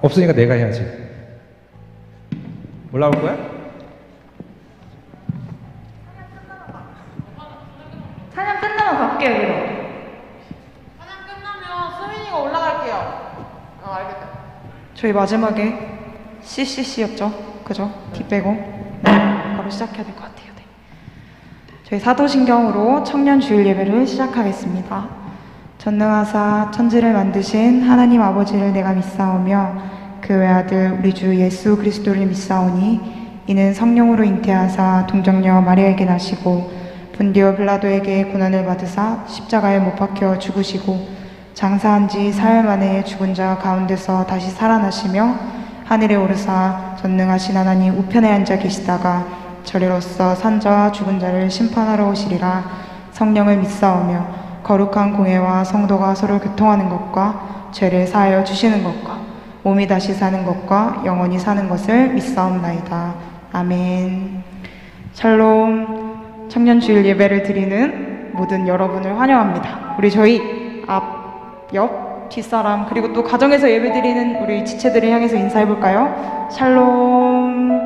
없으니까 내가 해야지. 올라올 거야? 찬양 끝나면 갈게요, 그럼. 찬양 끝나면 수민이가 올라갈게요. 알겠다. 저희 마지막에 CCC였죠? 그죠? D 빼고. 네, 바로 시작해야 될 것 같아요. 네. 저희 사도신경으로 청년주일 예배를 시작하겠습니다. 전능하사 천지를 만드신 하나님 아버지를 내가 믿사오며 그 외아들 우리 주 예수 그리스도를 믿사오니 이는 성령으로 잉태하사 동정녀 마리아에게 나시고 본디오 빌라도에게 고난을 받으사 십자가에 못 박혀 죽으시고 장사한 지 사흘 만에 죽은 자 가운데서 다시 살아나시며 하늘에 오르사 전능하신 하나님 우편에 앉아 계시다가 저리로서 산자와 죽은 자를 심판하러 오시리라. 성령을 믿사오며 거룩한 공회와 성도가 서로 교통하는 것과 죄를 사하여 주시는 것과 몸이 다시 사는 것과 영원히 사는 것을 믿사옵나이다. 아멘. 샬롬. 청년주일 예배를 드리는 모든 여러분을 환영합니다. 우리 저희 앞, 옆, 뒷사람 그리고 또 가정에서 예배 드리는 우리 지체들을 향해서 인사해 볼까요? 샬롬.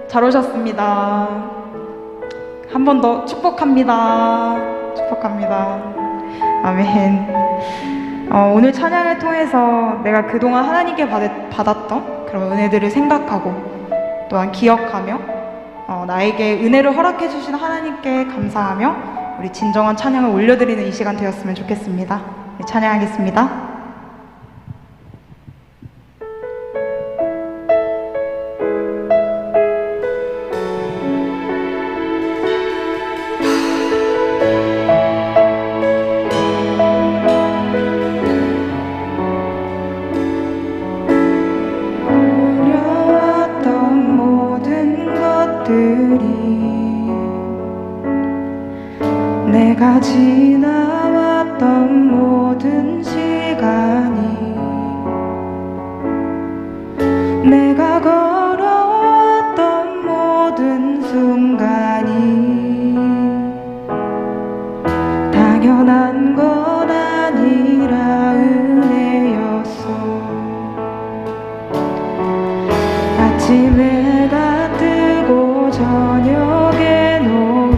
잘 오셨습니다. 한 번 더 축복합니다. 축복합니다. 아멘. 오늘 찬양을 통해서 내가 그동안 하나님께 받았던 그런 은혜들을 생각하고 또한 기억하며 나에게 은혜를 허락해 주신 하나님께 감사하며 우리 진정한 찬양을 올려드리는 이 시간 되었으면 좋겠습니다. 네, 찬양하겠습니다. 내가 지나왔던 모든 시간이 내가 걸어왔던 모든 순간이 당연한 건 아니라 은혜였어. 아침에 해가 뜨고 저녁에 노을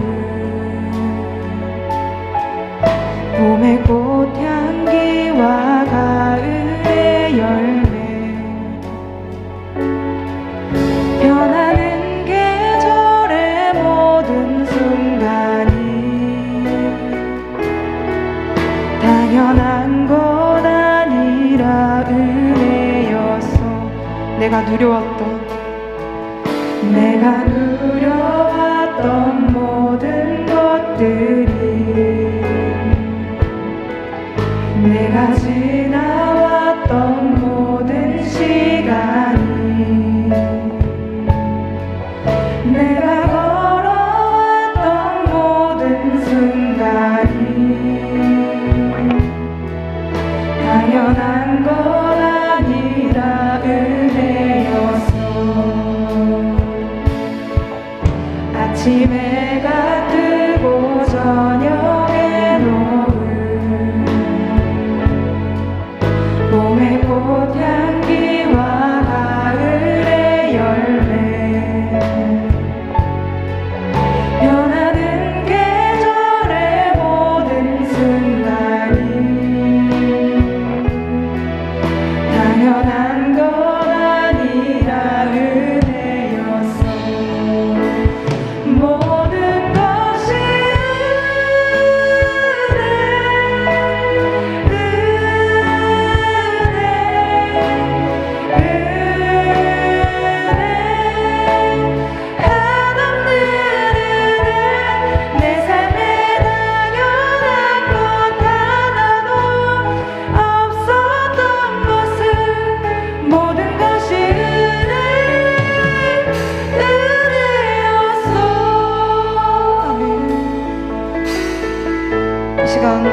봄의 꽃향기와 가을의 열매 변하는 계절의 모든 순간이 당연한 건 아니라 은혜였어. 내가 누려왔던 모든 것들이 내가 지나왔던 모든 시간이 내가 걸어왔던 모든 순간이 당연한 건 아니라 은혜였어. 아침에 해가 뜨고 저녁에 노을 봄의 꽃향기와 가을의 열매 변하는 계절의 모든 순간이 당연한 건 아니라 은혜였어. 모든 것이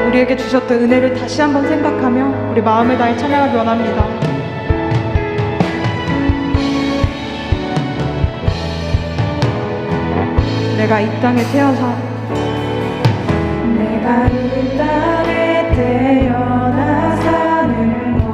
우리에게 주셨던 은혜를 다시 한번 생각하며 우리 마음을 다해 찬양을 원합니다. 내가 이 땅에 태어나 내가 이 땅에 태어나 사는 것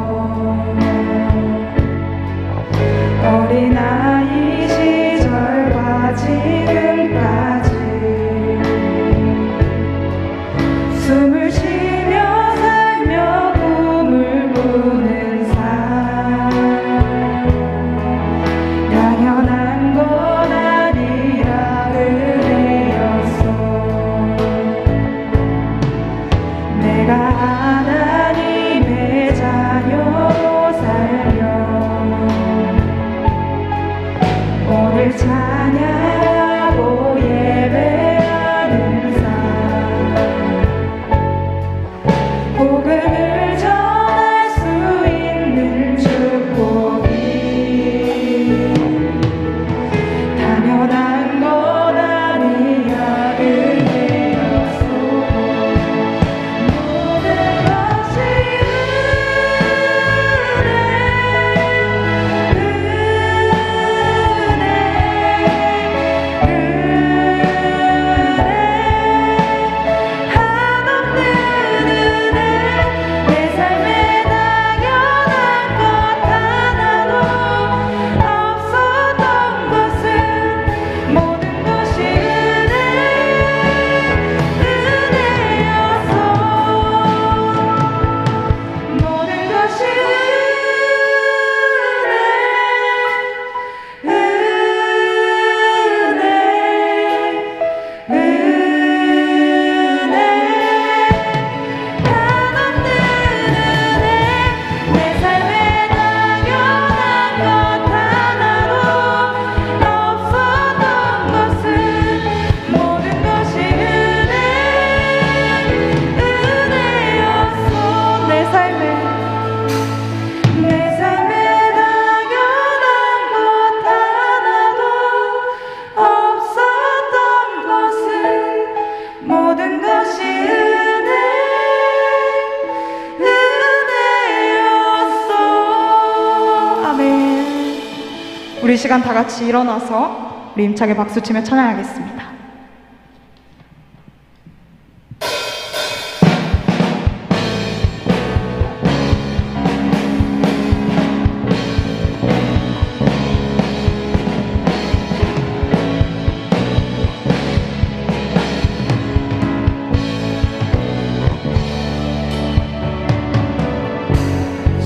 우리 이 시간 다 같이 일어나서 우리 힘차게 박수치며 찬양하겠습니다.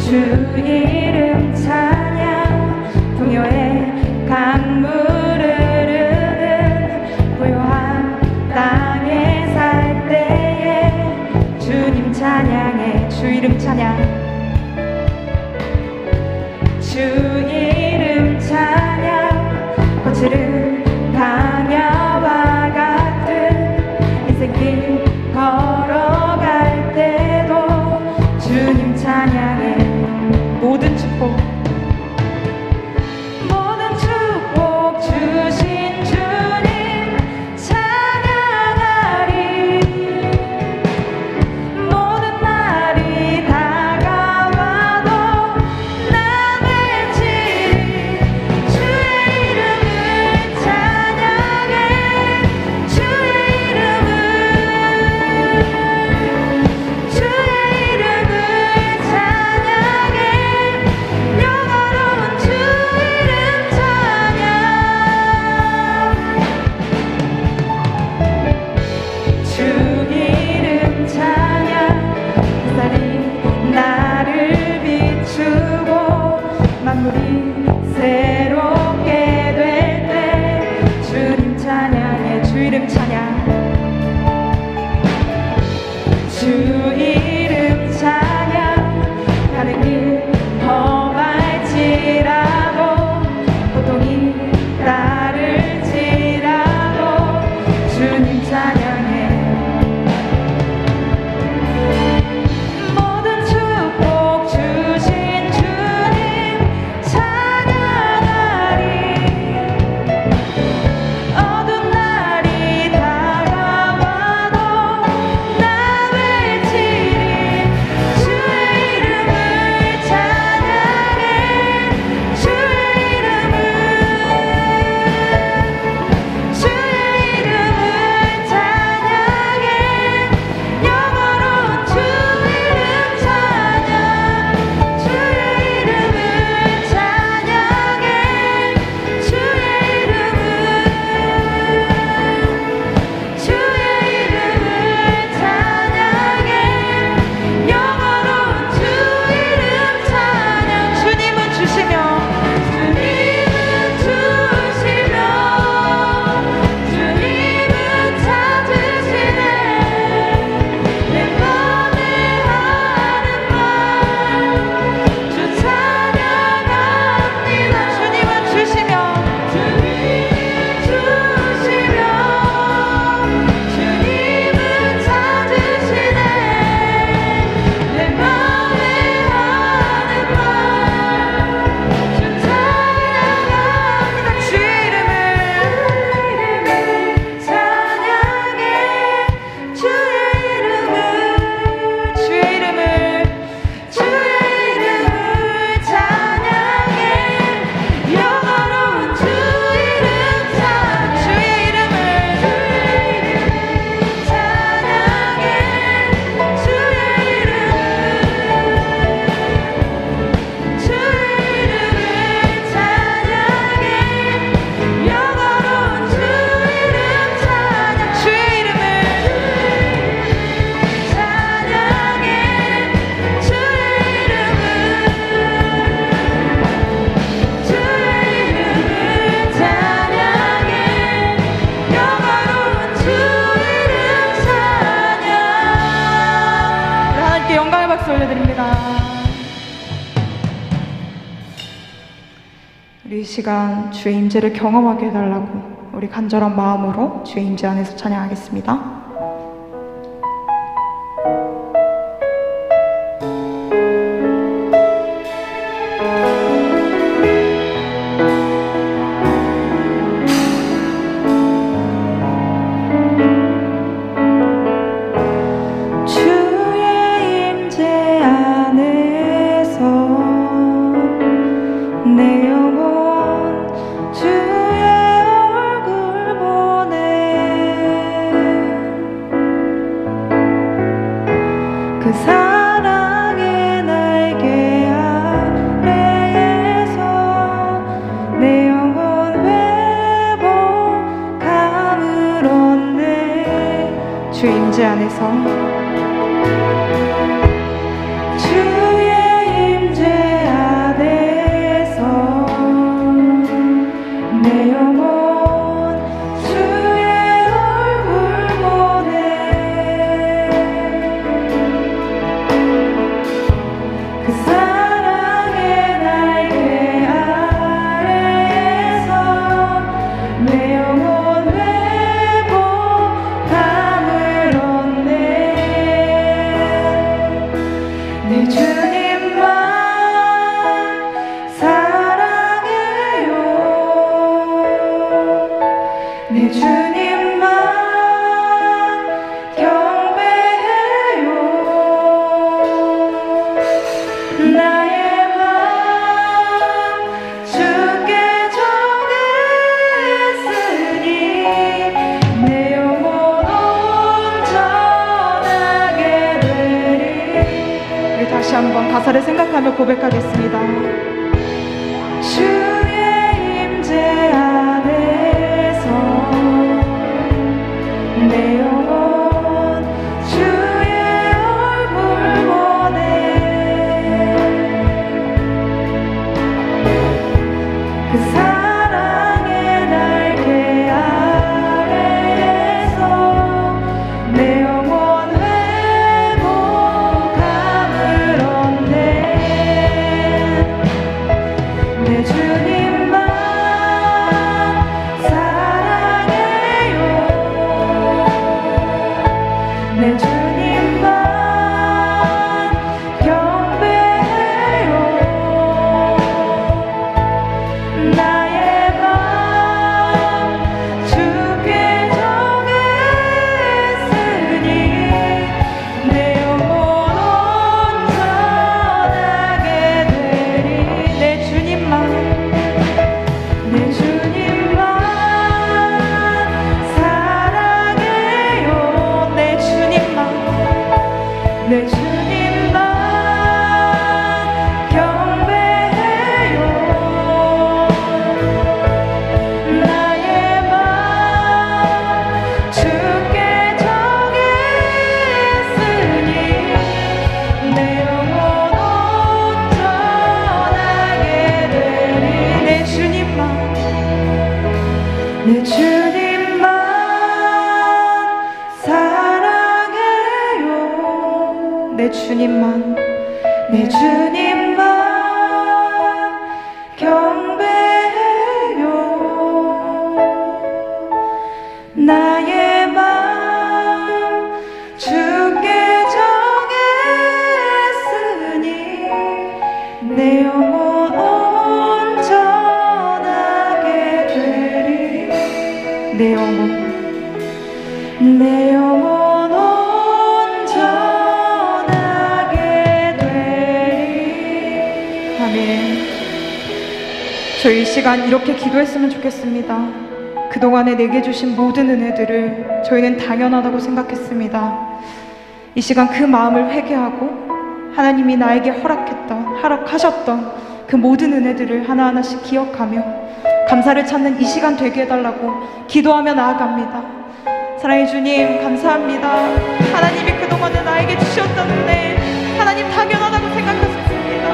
주 이름 찬양 동요의 강물을 흐르는 고요한 땅에 살 때에 주님 찬양해. 주 이름 찬양, 주 이름 찬양. 거칠은 강야와 같은 인생길 걸어갈 때도 주님 찬양해. 모든 축복, 모든 축복 주신 주님 찬양하리. 모든 날이 다가와도 나 외치리. 주의 이름을 찬양해. 주의 이름을 찬양해. 영원한 주 이름 찬양. 주 이름 찬양. 햇살이 나를 비추고 만물이 새롭게 될 때 주님 찬양해. 주 이름 찬양, 주 이름 찬양. 가는 길 험할지라도 고통이 따를지라도 주님 찬양해. 모든 축복 주신 주님 찬양하리. 어두운 날이 다가와도 나 외치리. 주의 이름을 찬양해. 주의 이름을 찬양해. 영원한 주 이름 찬양. 주의 이름을 찬양해. 주의 이름을 찬양해. 영원한 주 이름 찬양. 주님은 주시며 주님은 찾으시네. 내 맘에 하는 말 주 찬양합니다. 주님은 주시며 주님은 찾으시네. 내 맘에 하는 말 주 찬양합니다. 주 이름을 찬양해. 주의 이름을 찬양해. 영원한 주 이름 찬양. 주의 이름을 찬양해. 주의 이름을 찬양해. 영원한 주 이름 찬양. 주의 이름을 찬양해. 주의 이름을 찬양해. 영원한 주 이름 찬양. 우리 하나님께 영광의 박수 올려드립니다. 우리 이 시간 주의 임재를 경험하게 해달라고 우리 간절한 마음으로 주의 임재 안에서 찬양하겠습니다. 주의 임재 안에서 내 영혼 임재 안에서 주의 임재 안에서 내 영혼 주의 얼굴 보네. 그 사랑의 날개 아래에서 내 영혼 회복함을 얻네. 내 주님만 사랑해요. 내 주님만 경배해요. 나의 맘 주께 정했으니 내 영혼 온전하게 되리. 우리 다시 한번 가사를 생각하며 고백하겠습니다. 주의 임재 안에서 내 영혼 주의 얼굴 보네. 그 사랑의 날개 아래에서 내 영혼 회복함을 얻네. 내 주님만 사랑해요. 내 주님만 경배해요. 나의 맘 주께 정했으니 내 영혼 온전하게 되리. 내 주님만 사랑해요. 내 주님만 경배해요. 나의 맘 주께 정했으니 내 영혼 온전하게 되리. 내 주님만 사랑해요. 내 주님만 경배해요. 나의 맘 주께 정했으니 내 영혼 온전하게 되리. 내 영혼 온전하게 되리. 아멘. 저희 이 시간 이렇게 기도했으면 좋겠습니다. 그동안에 내게 주신 모든 은혜들을 저희는 당연하다고 생각했습니다. 이 시간 그 마음을 회개하고 하나님이 나에게 허락하셨던 그 모든 은혜들을 하나하나씩 기억하며 감사를 찾는 이 시간 되게 해달라고 기도하며 나아갑니다. 사랑의 주님, 감사합니다. 하나님이 그동안에 나에게 주셨던 은혜, 하나님 당연하다고 생각했습니다.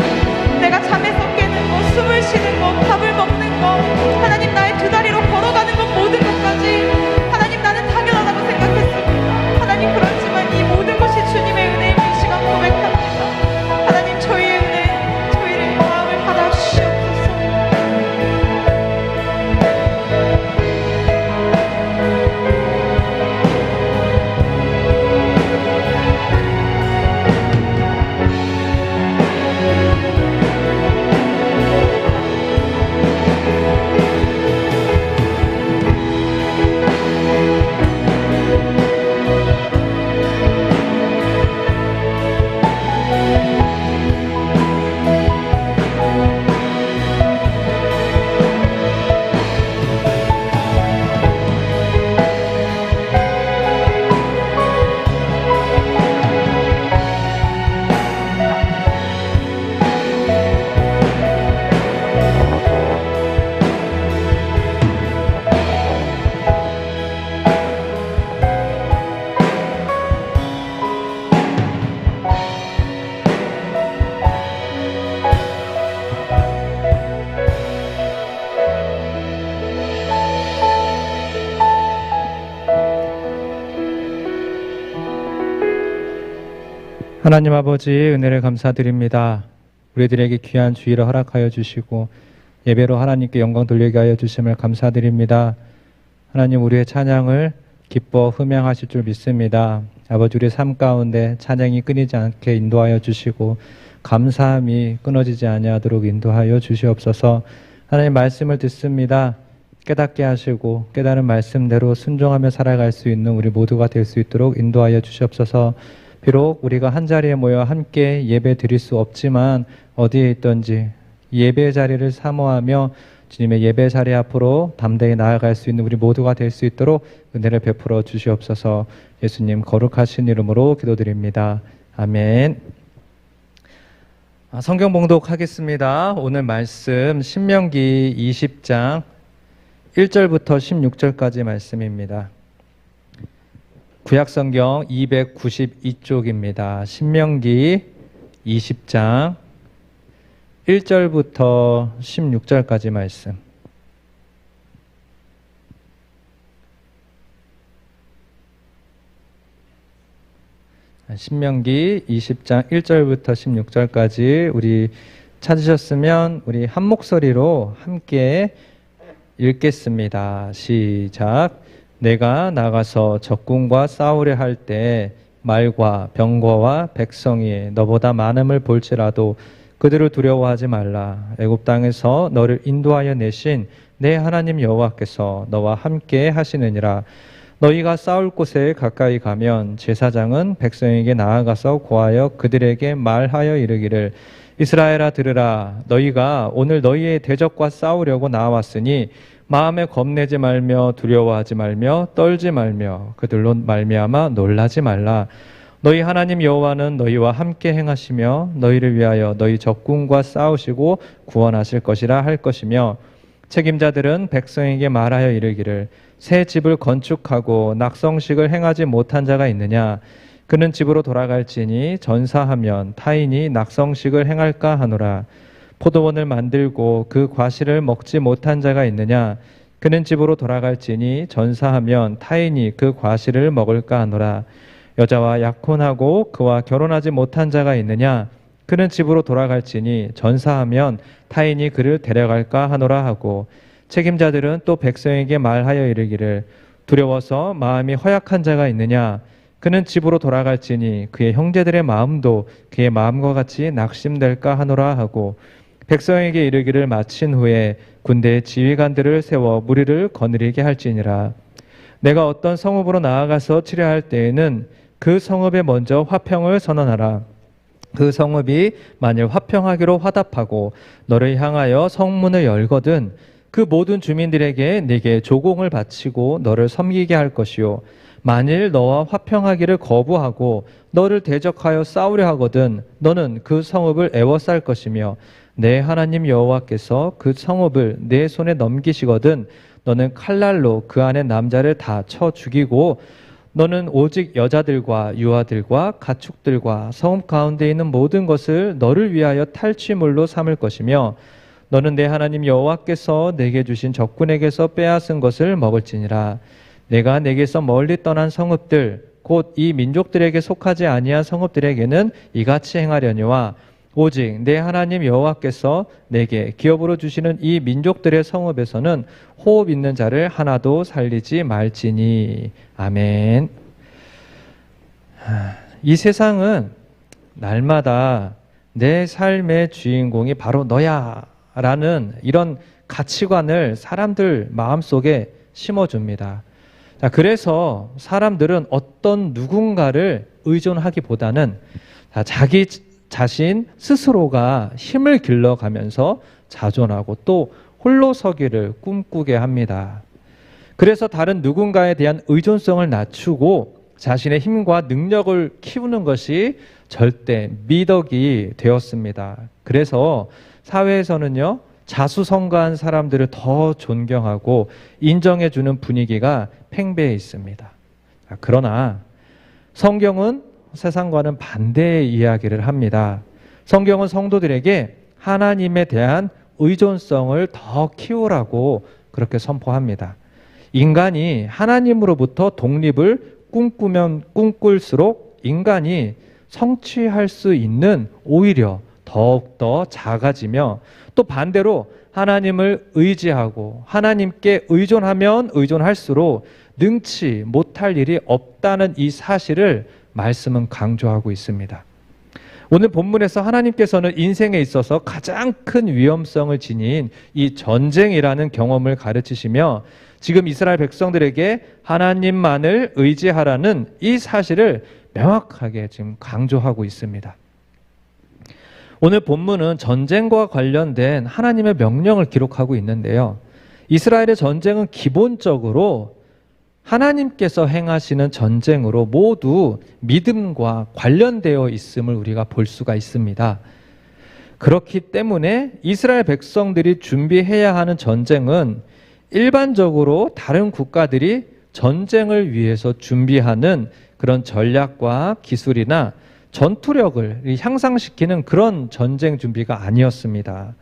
내가 잠에서 깨는 것, 숨을 쉬는 것, 밥을 먹는 것, 하나님 나의 두 다리로 걸어가는 것, 모든 것까지 하나님 나는 당연하다고 생각했습니다. 하나님 그렇지만 이 모든 것이 주님의 은혜인 이 시간 고백합니다. 하나님 저희의 은혜, 저희를 마음을 받아주시옵소서. 하나님 아버지 은혜를 감사드립니다. 우리들에게 귀한 주일을 허락하여 주시고 예배로 하나님께 영광 돌리게 하여 주심을 감사드립니다. 하나님 우리의 찬양을 기뻐 흠양하실 줄 믿습니다. 아버지 우리의 삶 가운데 찬양이 끊이지 않게 인도하여 주시고 감사함이 끊어지지 아니하도록 인도하여 주시옵소서. 하나님 말씀을 듣습니다. 깨닫게 하시고 깨달은 말씀대로 순종하며 살아갈 수 있는 우리 모두가 될 수 있도록 인도하여 주시옵소서. 비록 우리가 한자리에 모여 함께 예배 드릴 수 없지만 어디에 있든지 예배 자리를 사모하며 주님의 예배 자리 앞으로 담대히 나아갈 수 있는 우리 모두가 될 수 있도록 은혜를 베풀어 주시옵소서. 예수님 거룩하신 이름으로 기도드립니다. 아멘. 성경 봉독하겠습니다. 오늘 말씀 신명기 20장 1절부터 16절까지 말씀입니다. 구약성경 292쪽입니다. 신명기 20장 1절부터 16절까지 말씀. 신명기 20장 1절부터 16절까지 우리 찾으셨으면 우리 한 목소리로 함께 읽겠습니다. 시작. 내가 나가서 적군과 싸우려 할 때 말과 병거와 백성이 너보다 많음을 볼지라도 그들을 두려워하지 말라. 애굽 땅에서 너를 인도하여 내신 내 하나님 여호와께서 너와 함께 하시느니라. 너희가 싸울 곳에 가까이 가면 제사장은 백성에게 나아가서 고하여 그들에게 말하여 이르기를 이스라엘아 들으라. 너희가 오늘 너희의 대적과 싸우려고 나왔으니 마음에 겁내지 말며 두려워하지 말며 떨지 말며 그들로 말미암아 놀라지 말라. 너희 하나님 여호와는 너희와 함께 행하시며 너희를 위하여 너희 적군과 싸우시고 구원하실 것이라 할 것이며 책임자들은 백성에게 말하여 이르기를 새 집을 건축하고 낙성식을 행하지 못한 자가 있느냐? 그는 집으로 돌아갈지니 전사하면 타인이 낙성식을 행할까 하노라. 포도원을 만들고 그 과실을 먹지 못한 자가 있느냐? 그는 집으로 돌아갈지니 전사하면 타인이 그 과실을 먹을까 하노라. 여자와 약혼하고 그와 결혼하지 못한 자가 있느냐? 그는 집으로 돌아갈지니 전사하면 타인이 그를 데려갈까 하노라 하고 책임자들은 또 백성에게 말하여 이르기를 두려워서 마음이 허약한 자가 있느냐? 그는 집으로 돌아갈지니 그의 형제들의 마음도 그의 마음과 같이 낙심될까 하노라 하고 백성에게 이르기를 마친 후에 군대의 지휘관들을 세워 무리를 거느리게 할지니라. 내가 어떤 성읍으로 나아가서 치려할 때에는 그 성읍에 먼저 화평을 선언하라. 그 성읍이 만일 화평하기로 화답하고 너를 향하여 성문을 열거든 그 모든 주민들에게 네게 조공을 바치고 너를 섬기게 할 것이요 만일 너와 화평하기를 거부하고 너를 대적하여 싸우려 하거든 너는 그 성읍을 애워쌀 것이며 내 하나님 여호와께서 그 성읍을 내 손에 넘기시거든 너는 칼날로 그 안에 남자를 다 쳐 죽이고 너는 오직 여자들과 유아들과 가축들과 성읍 가운데 있는 모든 것을 너를 위하여 탈취물로 삼을 것이며 너는 내 하나님 여호와께서 내게 주신 적군에게서 빼앗은 것을 먹을지니라. 내가 내게서 멀리 떠난 성읍들 곧 이 민족들에게 속하지 아니한 성읍들에게는 이같이 행하려니와 오직 내 하나님 여호와께서 내게 기업으로 주시는 이 민족들의 성읍에서는 호흡 있는 자를 하나도 살리지 말지니. 아멘. 이 세상은 날마다 내 삶의 주인공이 바로 너야 라는 이런 가치관을 사람들 마음속에 심어줍니다. 자, 그래서 사람들은 어떤 누군가를 의존하기보다는 자기 자신 스스로가 힘을 길러가면서 자존하고 또 홀로 서기를 꿈꾸게 합니다. 그래서 다른 누군가에 대한 의존성을 낮추고 자신의 힘과 능력을 키우는 것이 절대 미덕이 되었습니다. 그래서 사회에서는요, 자수성가한 사람들을 더 존경하고 인정해주는 분위기가 팽배해 있습니다. 그러나 성경은 세상과는 반대의 이야기를 합니다. 성경은 성도들에게 하나님에 대한 의존성을 더 키우라고 그렇게 선포합니다. 인간이 하나님으로부터 독립을 꿈꾸면 꿈꿀수록 인간이 성취할 수 있는 오히려 더욱더 작아지며 또 반대로 하나님을 의지하고 하나님께 의존하면 의존할수록 능치 못할 일이 없다는 이 사실을 말씀은 강조하고 있습니다. 오늘 본문에서 하나님께서는 인생에 있어서 가장 큰 위험성을 지닌 이 전쟁이라는 경험을 가르치시며 지금 이스라엘 백성들에게 하나님만을 의지하라는 이 사실을 명확하게 지금 강조하고 있습니다. 오늘 본문은 전쟁과 관련된 하나님의 명령을 기록하고 있는데요. 이스라엘의 전쟁은 기본적으로 하나님께서 행하시는 전쟁으로 모두 믿음과 관련되어 있음을 우리가 볼 수가 있습니다. 그렇기 때문에 이스라엘 백성들이 준비해야 하는 전쟁은 일반적으로 다른 국가들이 전쟁을 위해서 준비하는 그런 전략과 기술이나 전투력을 향상시키는 그런 전쟁 준비가 아니었습니다.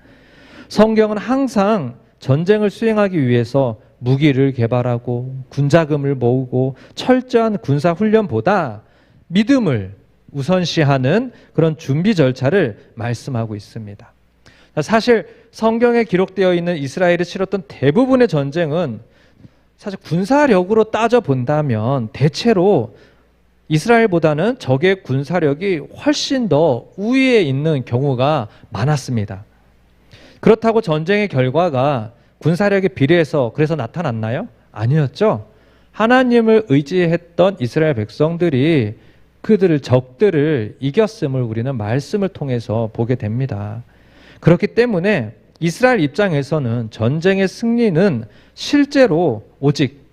성경은 항상 전쟁을 수행하기 위해서 무기를 개발하고 군자금을 모으고 철저한 군사 훈련보다 믿음을 우선시하는 그런 준비 절차를 말씀하고 있습니다. 사실 성경에 기록되어 있는 이스라엘이 치렀던 대부분의 전쟁은 사실 군사력으로 따져본다면 대체로 이스라엘보다는 적의 군사력이 훨씬 더 우위에 있는 경우가 많았습니다. 그렇다고 전쟁의 결과가 군사력에 비례해서 그래서 나타났나요? 아니었죠. 하나님을 의지했던 이스라엘 백성들이 그들을 적들을 이겼음을 우리는 말씀을 통해서 보게 됩니다. 그렇기 때문에 이스라엘 입장에서는 전쟁의 승리는 실제로 오직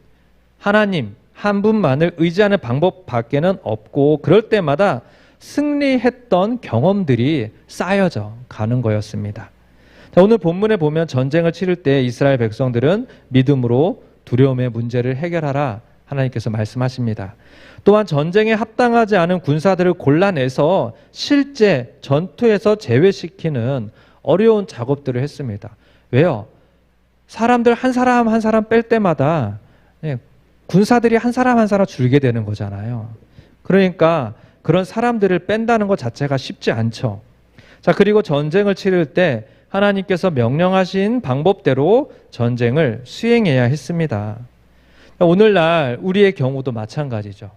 하나님 한 분만을 의지하는 방법밖에는 없고 그럴 때마다 승리했던 경험들이 쌓여져 가는 거였습니다. 자, 오늘 본문에 보면 전쟁을 치를 때 이스라엘 백성들은 믿음으로 두려움의 문제를 해결하라 하나님께서 말씀하십니다. 또한 전쟁에 합당하지 않은 군사들을 골라내서 실제 전투에서 제외시키는 어려운 작업들을 했습니다. 왜요? 사람들 한 사람 한 사람 뺄 때마다 군사들이 한 사람 한 사람 줄게 되는 거잖아요. 그러니까 그런 사람들을 뺀다는 것 자체가 쉽지 않죠. 자, 그리고 전쟁을 치를 때 하나님께서 명령하신 방법대로 전쟁을 수행해야 했습니다. 오늘날 우리의 경우도 마찬가지죠.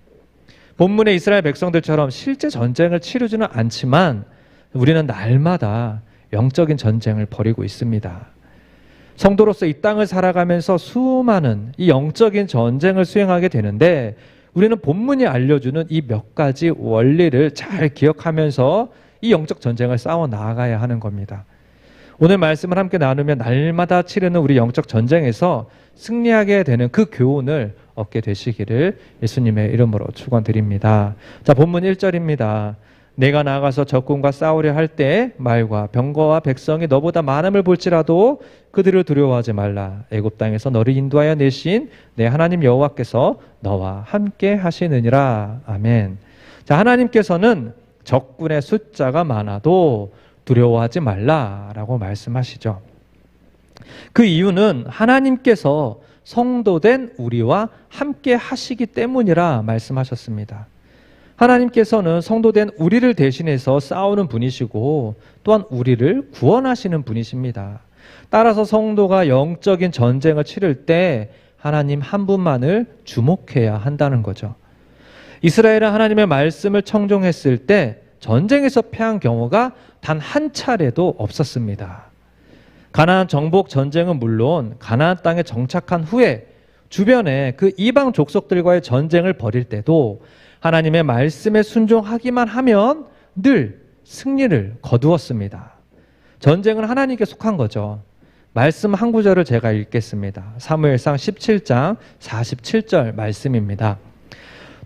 본문의 이스라엘 백성들처럼 실제 전쟁을 치르지는 않지만 우리는 날마다 영적인 전쟁을 벌이고 있습니다. 성도로서 이 땅을 살아가면서 수많은 이 영적인 전쟁을 수행하게 되는데 우리는 본문이 알려주는 이 몇 가지 원리를 잘 기억하면서 이 영적 전쟁을 싸워 나아가야 하는 겁니다. 오늘 말씀을 함께 나누며 날마다 치르는 우리 영적 전쟁에서 승리하게 되는 그 교훈을 얻게 되시기를 예수님의 이름으로 축원드립니다. 자, 본문 1절입니다. 내가 나가서 적군과 싸우려 할 때 말과 병거와 백성이 너보다 많음을 볼지라도 그들을 두려워하지 말라. 애굽 땅에서 너를 인도하여 내신 내 하나님 여호와께서 너와 함께 하시느니라. 아멘. 자, 하나님께서는 적군의 숫자가 많아도 두려워하지 말라라고 말씀하시죠. 그 이유는 하나님께서 성도된 우리와 함께 하시기 때문이라 말씀하셨습니다. 하나님께서는 성도된 우리를 대신해서 싸우는 분이시고 또한 우리를 구원하시는 분이십니다. 따라서 성도가 영적인 전쟁을 치를 때 하나님 한 분만을 주목해야 한다는 거죠. 이스라엘은 하나님의 말씀을 청종했을 때 전쟁에서 패한 경우가 단 한 차례도 없었습니다. 가나안 정복 전쟁은 물론 가나안 땅에 정착한 후에 주변에 그 이방 족속들과의 전쟁을 벌일 때도 하나님의 말씀에 순종하기만 하면 늘 승리를 거두었습니다. 전쟁은 하나님께 속한 거죠. 말씀 한 구절을 제가 읽겠습니다. 사무엘상 17장 47절 말씀입니다.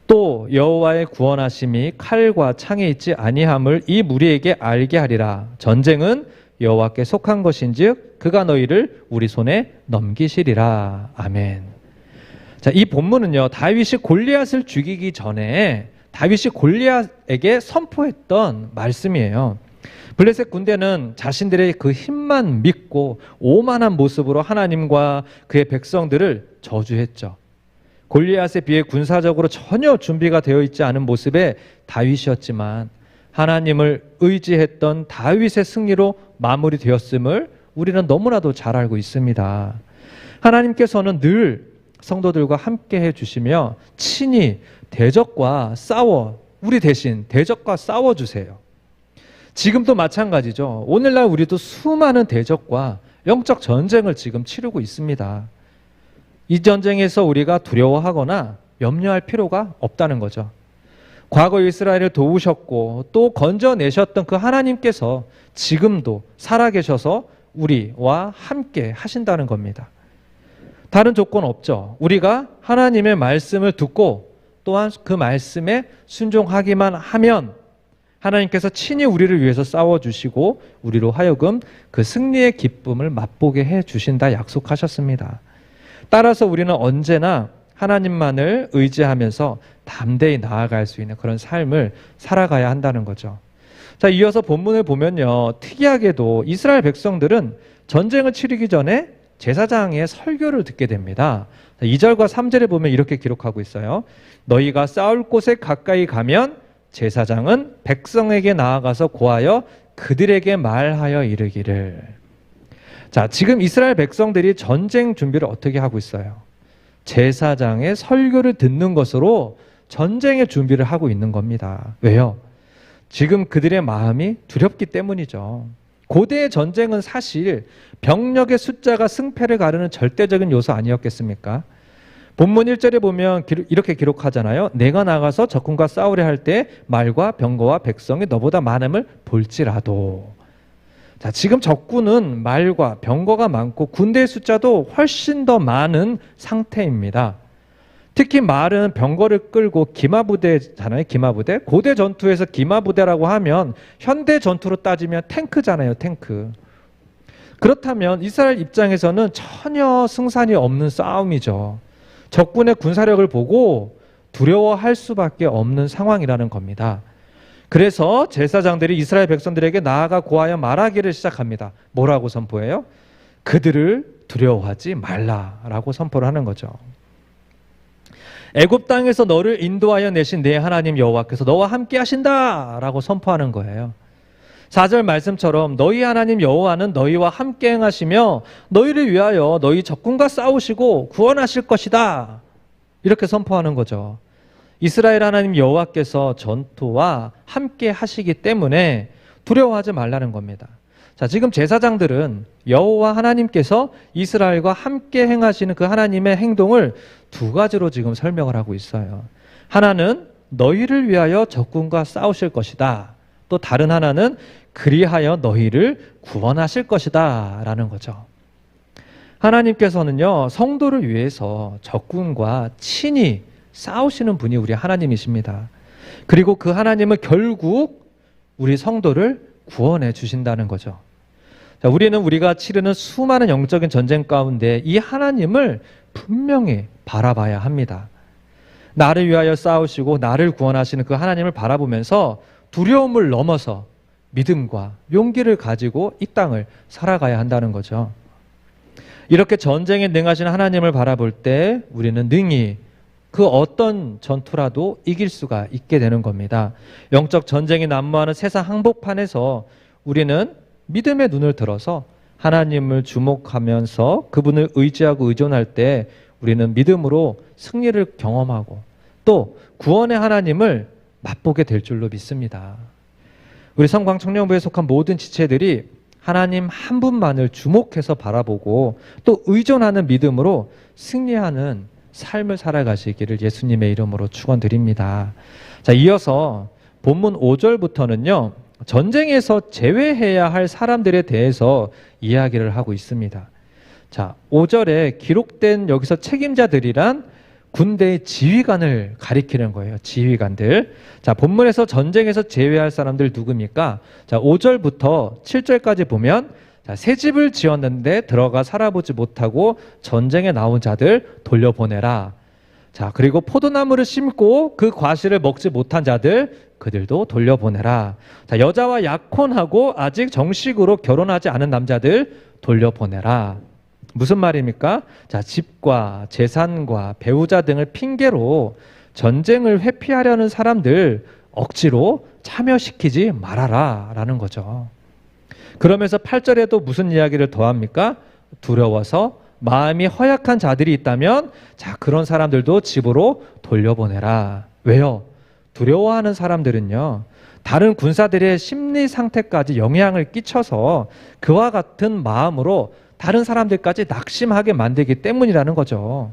또 여호와의 구원하심이 칼과 창에 있지 아니함을 이 무리에게 알게 하리라. 전쟁은 여호와께 속한 것인즉 그가 너희를 우리 손에 넘기시리라. 아멘. 자, 이 본문은요, 다윗이 골리앗을 죽이기 전에 다윗이 골리앗에게 선포했던 말씀이에요. 블레셋 군대는 자신들의 그 힘만 믿고 오만한 모습으로 하나님과 그의 백성들을 저주했죠. 골리앗에 비해 군사적으로 전혀 준비가 되어 있지 않은 모습의 다윗이었지만 하나님을 의지했던 다윗의 승리로 마무리되었음을 우리는 너무나도 잘 알고 있습니다. 하나님께서는 늘 성도들과 함께 해주시며 친히 우리 대신 대적과 싸워주세요. 지금도 마찬가지죠. 오늘날 우리도 수많은 대적과 영적 전쟁을 지금 치르고 있습니다. 이 전쟁에서 우리가 두려워하거나 염려할 필요가 없다는 거죠. 과거 이스라엘을 도우셨고 또 건져내셨던 그 하나님께서 지금도 살아계셔서 우리와 함께 하신다는 겁니다. 다른 조건 없죠. 우리가 하나님의 말씀을 듣고 또한 그 말씀에 순종하기만 하면 하나님께서 친히 우리를 위해서 싸워주시고 우리로 하여금 그 승리의 기쁨을 맛보게 해주신다 약속하셨습니다. 따라서 우리는 언제나 하나님만을 의지하면서 담대히 나아갈 수 있는 그런 삶을 살아가야 한다는 거죠. 자, 이어서 본문을 보면요. 특이하게도 이스라엘 백성들은 전쟁을 치르기 전에 제사장의 설교를 듣게 됩니다. 2절과 3절에 보면 이렇게 기록하고 있어요. 너희가 싸울 곳에 가까이 가면 제사장은 백성에게 나아가서 고하여 그들에게 말하여 이르기를. 자, 지금 이스라엘 백성들이 전쟁 준비를 어떻게 하고 있어요? 제사장의 설교를 듣는 것으로 전쟁의 준비를 하고 있는 겁니다. 왜요? 지금 그들의 마음이 두렵기 때문이죠. 고대의 전쟁은 사실 병력의 숫자가 승패를 가르는 절대적인 요소 아니었겠습니까? 본문 1절에 보면 이렇게 기록하잖아요. 내가 나가서 적군과 싸우려 할 때 말과 병거와 백성이 너보다 많음을 볼지라도. 자, 지금 적군은 말과 병거가 많고 군대의 숫자도 훨씬 더 많은 상태입니다. 특히 말은 병거를 끌고 기마부대잖아요. 기마부대. 고대 전투에서 기마부대라고 하면 현대 전투로 따지면 탱크잖아요. 탱크. 그렇다면 이스라엘 입장에서는 전혀 승산이 없는 싸움이죠. 적군의 군사력을 보고 두려워할 수밖에 없는 상황이라는 겁니다. 그래서 제사장들이 이스라엘 백성들에게 나아가 고하여 말하기를 시작합니다. 뭐라고 선포해요? 그들을 두려워하지 말라라고 선포를 하는 거죠. 애굽 땅에서 너를 인도하여 내신 내 하나님 여호와께서 너와 함께 하신다라고 선포하는 거예요. 4절 말씀처럼 너희 하나님 여호와는 너희와 함께 행하시며 너희를 위하여 너희 적군과 싸우시고 구원하실 것이다. 이렇게 선포하는 거죠. 이스라엘 하나님 여호와께서 전투와 함께 하시기 때문에 두려워하지 말라는 겁니다. 자, 지금 제사장들은 여호와 하나님께서 이스라엘과 함께 행하시는 그 하나님의 행동을 두 가지로 지금 설명을 하고 있어요. 하나는 너희를 위하여 적군과 싸우실 것이다. 또 다른 하나는 그리하여 너희를 구원하실 것이다 라는 거죠. 하나님께서는요, 성도를 위해서 적군과 친히 싸우시는 분이 우리 하나님이십니다. 그리고 그 하나님은 결국 우리 성도를 구원해 주신다는 거죠. 자, 우리는 우리가 치르는 수많은 영적인 전쟁 가운데 이 하나님을 분명히 바라봐야 합니다. 나를 위하여 싸우시고 나를 구원하시는 그 하나님을 바라보면서 두려움을 넘어서 믿음과 용기를 가지고 이 땅을 살아가야 한다는 거죠. 이렇게 전쟁에 능하신 하나님을 바라볼 때 우리는 능히 그 어떤 전투라도 이길 수가 있게 되는 겁니다. 영적 전쟁이 난무하는 세상 한복판에서 우리는 믿음의 눈을 들어서 하나님을 주목하면서 그분을 의지하고 의존할 때 우리는 믿음으로 승리를 경험하고 또 구원의 하나님을 맛보게 될 줄로 믿습니다. 우리 성광 청년부에 속한 모든 지체들이 하나님 한 분만을 주목해서 바라보고 또 의존하는 믿음으로 승리하는 삶을 살아가시기를 예수님의 이름으로 축원드립니다. 자, 이어서 본문 5절부터는요. 전쟁에서 제외해야 할 사람들에 대해서 이야기를 하고 있습니다. 자, 5절에 기록된 여기서 책임자들이란 군대의 지휘관을 가리키는 거예요. 지휘관들. 자, 본문에서 전쟁에서 제외할 사람들 누굽니까? 자, 5절부터 7절까지 보면 자, 새 집을 지었는데 들어가 살아보지 못하고 전쟁에 나온 자들 돌려보내라. 자, 그리고 포도나무를 심고 그 과실을 먹지 못한 자들 그들도 돌려보내라. 자, 여자와 약혼하고 아직 정식으로 결혼하지 않은 남자들 돌려보내라. 무슨 말입니까? 자, 집과 재산과 배우자 등을 핑계로 전쟁을 회피하려는 사람들 억지로 참여시키지 말아라 라는 거죠. 그러면서 8절에도 무슨 이야기를 더합니까? 두려워서 마음이 허약한 자들이 있다면 자, 그런 사람들도 집으로 돌려보내라. 왜요? 두려워하는 사람들은요, 다른 군사들의 심리 상태까지 영향을 끼쳐서 그와 같은 마음으로 다른 사람들까지 낙심하게 만들기 때문이라는 거죠.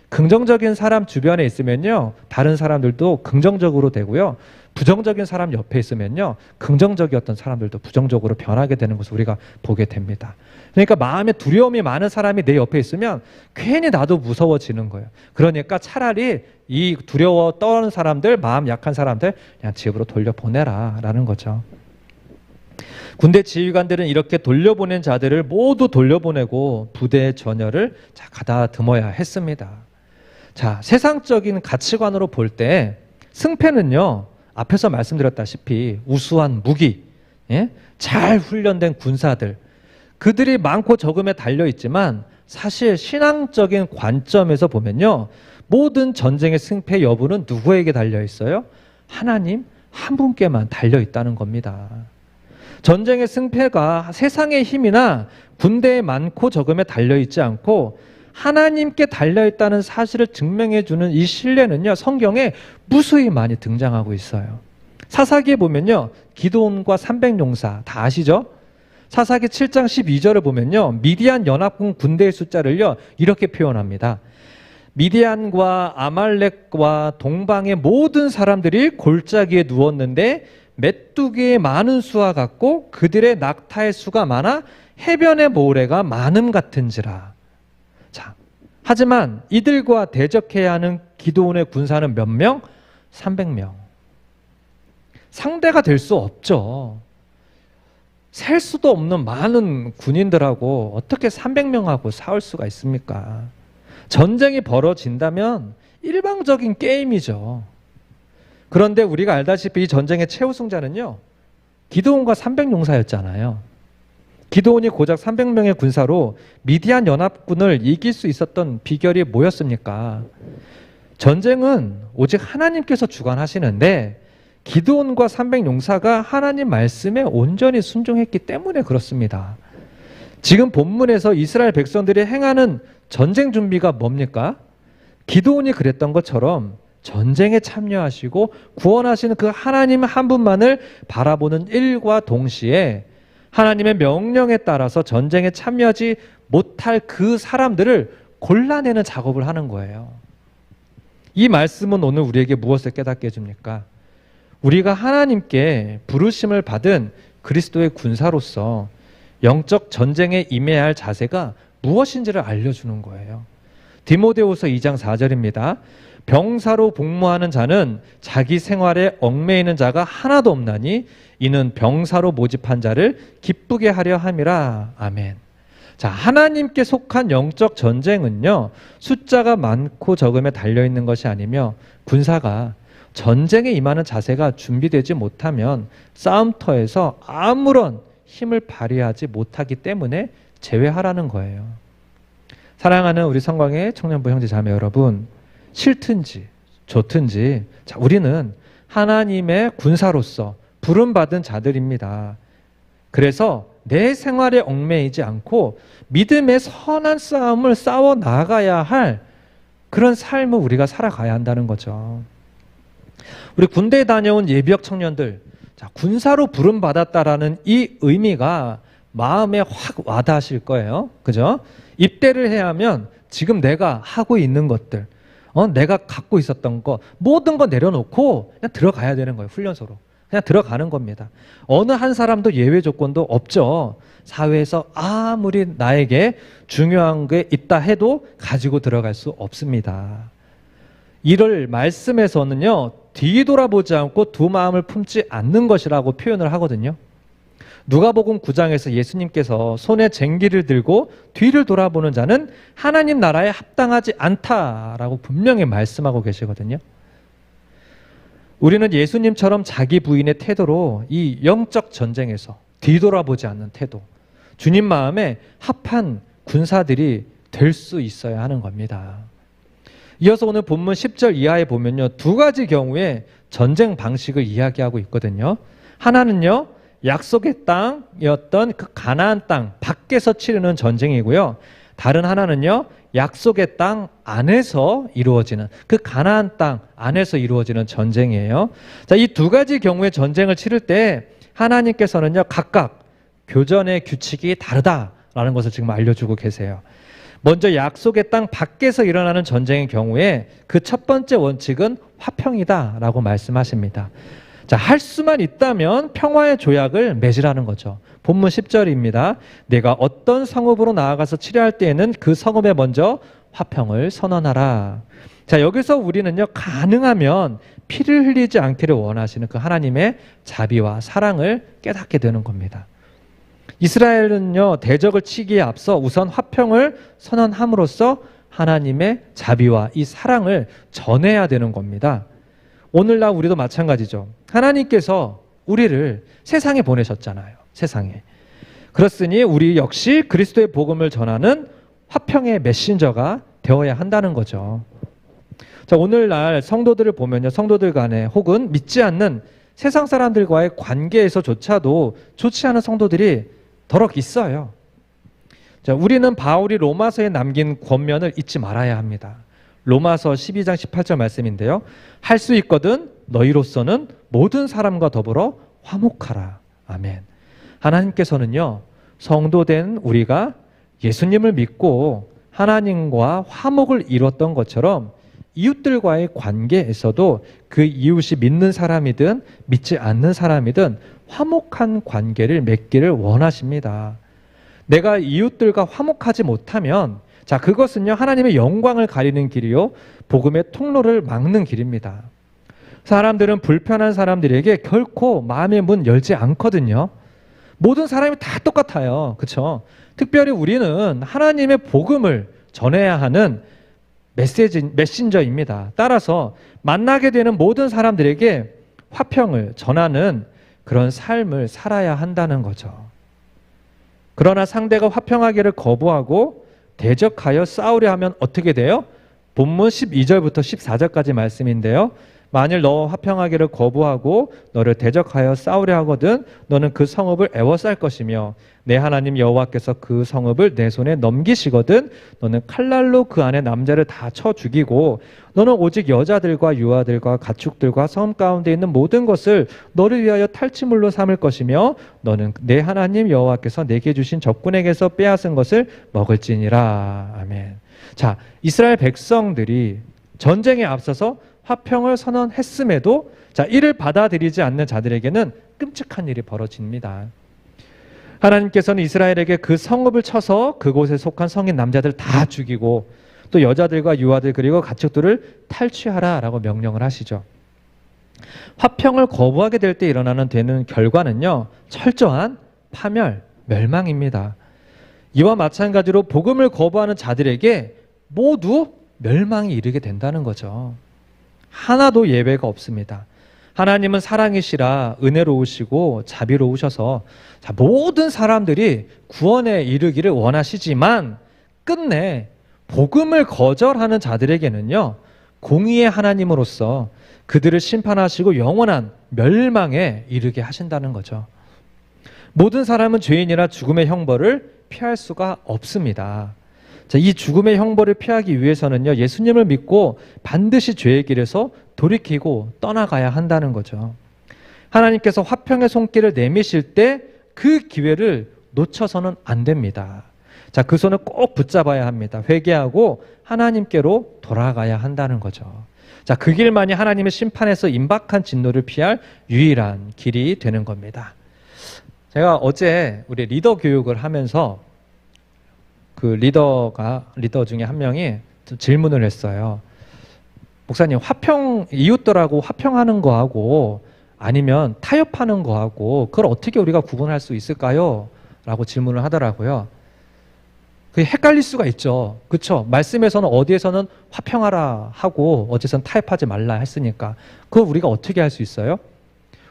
긍정적인 사람 주변에 있으면요, 다른 사람들도 긍정적으로 되고요, 부정적인 사람 옆에 있으면요, 긍정적이었던 사람들도 부정적으로 변하게 되는 것을 우리가 보게 됩니다. 그러니까 마음에 두려움이 많은 사람이 내 옆에 있으면 괜히 나도 무서워지는 거예요. 그러니까 차라리 이 두려워 떠는 사람들, 마음 약한 사람들 그냥 집으로 돌려보내라 라는 거죠. 군대 지휘관들은 이렇게 돌려보낸 자들을 모두 돌려보내고 부대의 전열을 가다듬어야 했습니다. 자, 세상적인 가치관으로 볼 때 승패는요, 앞에서 말씀드렸다시피 우수한 무기, 잘 훈련된 군사들, 그들이 많고 적음에 달려있지만 사실 신앙적인 관점에서 보면요, 모든 전쟁의 승패 여부는 누구에게 달려있어요? 하나님 한 분께만 달려있다는 겁니다. 전쟁의 승패가 세상의 힘이나 군대의 많고 적음에 달려있지 않고 하나님께 달려있다는 사실을 증명해주는 이 신뢰는요, 성경에 무수히 많이 등장하고 있어요. 사사기에 보면요, 기드온과 300용사 다 아시죠? 사사기 7장 12절을 보면요, 미디안 연합군 군대의 숫자를요 이렇게 표현합니다. 미디안과 아말렉과 동방의 모든 사람들이 골짜기에 누웠는데 메뚜기의 많은 수와 같고 그들의 낙타의 수가 많아 해변의 모래가 많음 같은지라. 자, 하지만 이들과 대적해야 하는 기드온의 군사는 몇 명? 300명. 상대가 될 수 없죠. 셀 수도 없는 많은 군인들하고 어떻게 300명하고 싸울 수가 있습니까? 전쟁이 벌어진다면 일방적인 게임이죠. 그런데 우리가 알다시피 이 전쟁의 최우승자는요, 기드온과 300용사였잖아요. 기드온이 고작 300명의 군사로 미디안 연합군을 이길 수 있었던 비결이 뭐였습니까? 전쟁은 오직 하나님께서 주관하시는데 기드온과 300용사가 하나님 말씀에 온전히 순종했기 때문에 그렇습니다. 지금 본문에서 이스라엘 백성들이 행하는 전쟁 준비가 뭡니까? 기드온이 그랬던 것처럼 전쟁에 참여하시고 구원하시는 그 하나님 한 분만을 바라보는 일과 동시에 하나님의 명령에 따라서 전쟁에 참여하지 못할 그 사람들을 골라내는 작업을 하는 거예요. 이 말씀은 오늘 우리에게 무엇을 깨닫게 해줍니까? 우리가 하나님께 부르심을 받은 그리스도의 군사로서 영적 전쟁에 임해야 할 자세가 무엇인지를 알려주는 거예요. 디모데후서 2장 4절입니다. 병사로 복무하는 자는 자기 생활에 얽매이는 자가 하나도 없나니 이는 병사로 모집한 자를 기쁘게 하려 함이라. 아멘. 자, 하나님께 속한 영적 전쟁은요, 숫자가 많고 적음에 달려있는 것이 아니며 군사가 전쟁에 임하는 자세가 준비되지 못하면 싸움터에서 아무런 힘을 발휘하지 못하기 때문에 제외하라는 거예요. 사랑하는 우리 성광의 청년부 형제 자매 여러분, 싫든지 좋든지 자, 우리는 하나님의 군사로서 부름받은 자들입니다. 그래서 내 생활에 얽매이지 않고 믿음의 선한 싸움을 싸워 나가야 할 그런 삶을 우리가 살아가야 한다는 거죠. 우리 군대에 다녀온 예비역 청년들, 자, 군사로 부름받았다라는 이 의미가 마음에 확 와닿으실 거예요. 그죠? 입대를 해야 하면 지금 내가 하고 있는 것들, 내가 갖고 있었던 거, 모든 거 내려놓고 그냥 들어가야 되는 거예요. 훈련소로. 그냥 들어가는 겁니다. 어느 한 사람도 예외 조건도 없죠. 사회에서 아무리 나에게 중요한 게 있다 해도 가지고 들어갈 수 없습니다. 이를 말씀에서는요, 뒤돌아보지 않고 두 마음을 품지 않는 것이라고 표현을 하거든요. 누가복음 9장에서 예수님께서 손에 쟁기를 들고 뒤를 돌아보는 자는 하나님 나라에 합당하지 않다라고 분명히 말씀하고 계시거든요. 우리는 예수님처럼 자기 부인의 태도로 이 영적 전쟁에서 뒤돌아보지 않는 태도, 주님 마음에 합한 군사들이 될 수 있어야 하는 겁니다. 이어서 오늘 본문 10절 이하에 보면요, 두 가지 경우에 전쟁 방식을 이야기하고 있거든요. 하나는요, 약속의 땅이었던 그 가나안 땅 밖에서 치르는 전쟁이고요. 다른 하나는요, 약속의 땅 안에서 이루어지는, 그 가나안 땅 안에서 이루어지는 전쟁이에요. 자, 이 두 가지 경우의 전쟁을 치를 때 하나님께서는요, 각각 교전의 규칙이 다르다라는 것을 지금 알려주고 계세요. 먼저 약속의 땅 밖에서 일어나는 전쟁의 경우에 그 첫 번째 원칙은 화평이다라고 말씀하십니다. 자, 할 수만 있다면 평화의 조약을 맺으라는 거죠. 본문 10절입니다. 내가 어떤 성읍으로 나아가서 치료할 때에는 그 성읍에 먼저 화평을 선언하라. 자, 여기서 우리는요, 가능하면 피를 흘리지 않기를 원하시는 그 하나님의 자비와 사랑을 깨닫게 되는 겁니다. 이스라엘은요, 대적을 치기에 앞서 우선 화평을 선언함으로써 하나님의 자비와 이 사랑을 전해야 되는 겁니다. 오늘날 우리도 마찬가지죠. 하나님께서 우리를 세상에 보내셨잖아요. 세상에. 그렇으니 우리 역시 그리스도의 복음을 전하는 화평의 메신저가 되어야 한다는 거죠. 자, 오늘날 성도들을 보면요, 성도들 간에 혹은 믿지 않는 세상 사람들과의 관계에서조차도 좋지 않은 성도들이 더럭 있어요. 자, 우리는 바울이 로마서에 남긴 권면을 잊지 말아야 합니다. 로마서 12장 18절 말씀인데요. 할 수 있거든 너희로서는 모든 사람과 더불어 화목하라. 아멘. 하나님께서는요, 성도된 우리가 예수님을 믿고 하나님과 화목을 이뤘던 것처럼 이웃들과의 관계에서도 그 이웃이 믿는 사람이든 믿지 않는 사람이든 화목한 관계를 맺기를 원하십니다. 내가 이웃들과 화목하지 못하면, 자, 그것은요, 하나님의 영광을 가리는 길이요, 복음의 통로를 막는 길입니다. 사람들은 불편한 사람들에게 결코 마음의 문 열지 않거든요. 모든 사람이 다 똑같아요. 그렇죠? 특별히 우리는 하나님의 복음을 전해야 하는 메신저입니다. 따라서 만나게 되는 모든 사람들에게 화평을 전하는 그런 삶을 살아야 한다는 거죠. 그러나 상대가 화평하기를 거부하고 대적하여 싸우려 하면 어떻게 돼요? 본문 12절부터 14절까지 말씀인데요. 만일 너 화평하기를 거부하고 너를 대적하여 싸우려 하거든 너는 그 성읍을 애워쌀 것이며 내 하나님 여호와께서 그 성읍을 내 손에 넘기시거든 너는 칼날로 그 안에 남자를 다 쳐 죽이고 너는 오직 여자들과 유아들과 가축들과 섬 가운데 있는 모든 것을 너를 위하여 탈취물로 삼을 것이며 너는 내 하나님 여호와께서 내게 주신 적군에게서 빼앗은 것을 먹을지니라. 아멘. 자, 이스라엘 백성들이 전쟁에 앞서서 화평을 선언했음에도 자, 이를 받아들이지 않는 자들에게는 끔찍한 일이 벌어집니다. 하나님께서는 이스라엘에게 그 성읍을 쳐서 그곳에 속한 성인 남자들 다 죽이고 또 여자들과 유아들 그리고 가축들을 탈취하라라고 명령을 하시죠. 화평을 거부하게 될 때 일어나는 되는 결과는요, 철저한 파멸, 멸망입니다. 이와 마찬가지로 복음을 거부하는 자들에게 모두 멸망이 이르게 된다는 거죠. 하나도 예외가 없습니다. 하나님은 사랑이시라 은혜로우시고 자비로우셔서 모든 사람들이 구원에 이르기를 원하시지만 끝내 복음을 거절하는 자들에게는요, 공의의 하나님으로서 그들을 심판하시고 영원한 멸망에 이르게 하신다는 거죠. 모든 사람은 죄인이라 죽음의 형벌을 피할 수가 없습니다. 자, 이 죽음의 형벌을 피하기 위해서는요, 예수님을 믿고 반드시 죄의 길에서 돌이키고 떠나가야 한다는 거죠. 하나님께서 화평의 손길을 내미실 때 그 기회를 놓쳐서는 안 됩니다. 자, 그 손을 꼭 붙잡아야 합니다. 회개하고 하나님께로 돌아가야 한다는 거죠. 자, 그 길만이 하나님의 심판에서 임박한 진노를 피할 유일한 길이 되는 겁니다. 제가 어제 우리 리더 교육을 하면서 그 리더 중에 한 명이 질문을 했어요. 목사님, 이웃들하고 화평하는 거하고 아니면 타협하는 거하고 그걸 어떻게 우리가 구분할 수 있을까요? 라고 질문을 하더라고요. 그게 헷갈릴 수가 있죠. 그렇죠? 말씀에서는 어디에서는 화평하라 하고 어디에서는 타협하지 말라 했으니까 그걸 우리가 어떻게 할 수 있어요?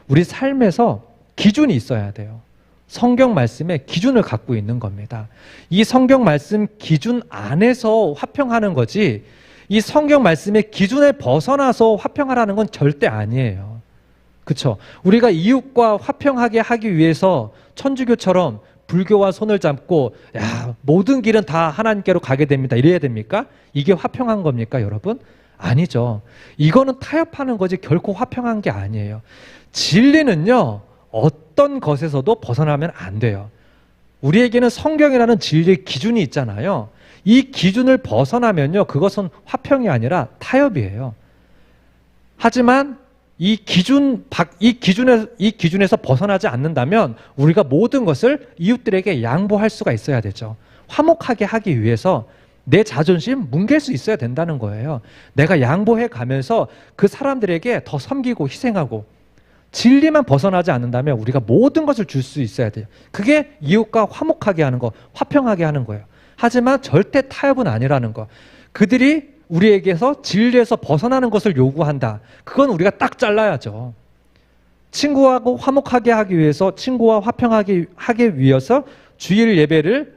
우리 삶에서 기준이 있어야 돼요. 성경 말씀에 기준을 갖고 있는 겁니다. 이 성경 말씀 기준 안에서 화평하는 거지 이 성경 말씀의 기준에 벗어나서 화평하라는 건 절대 아니에요. 그쵸? 우리가 이웃과 화평하게 하기 위해서 천주교처럼 불교와 손을 잡고 야, 모든 길은 다 하나님께로 가게 됩니다. 이래야 됩니까? 이게 화평한 겁니까, 여러분? 아니죠. 이거는 타협하는 거지 결코 화평한 게 아니에요. 진리는요, 어떤 것에서도 벗어나면 안 돼요. 우리에게는 성경이라는 진리의 기준이 있잖아요. 이 기준을 벗어나면요, 그것은 화평이 아니라 타협이에요. 하지만 이 기준에서 벗어나지 않는다면 우리가 모든 것을 이웃들에게 양보할 수가 있어야 되죠. 화목하게 하기 위해서 내 자존심 뭉갤 수 있어야 된다는 거예요. 내가 양보해 가면서 그 사람들에게 더 섬기고 희생하고, 진리만 벗어나지 않는다면 우리가 모든 것을 줄 수 있어야 돼요. 그게 이웃과 화목하게 하는 거, 화평하게 하는 거예요. 하지만 절대 타협은 아니라는 거. 그들이 우리에게서 진리에서 벗어나는 것을 요구한다. 그건 우리가 딱 잘라야죠. 친구하고 화목하게 하기 위해서, 친구와 화평하게 하기 위해서 주일 예배를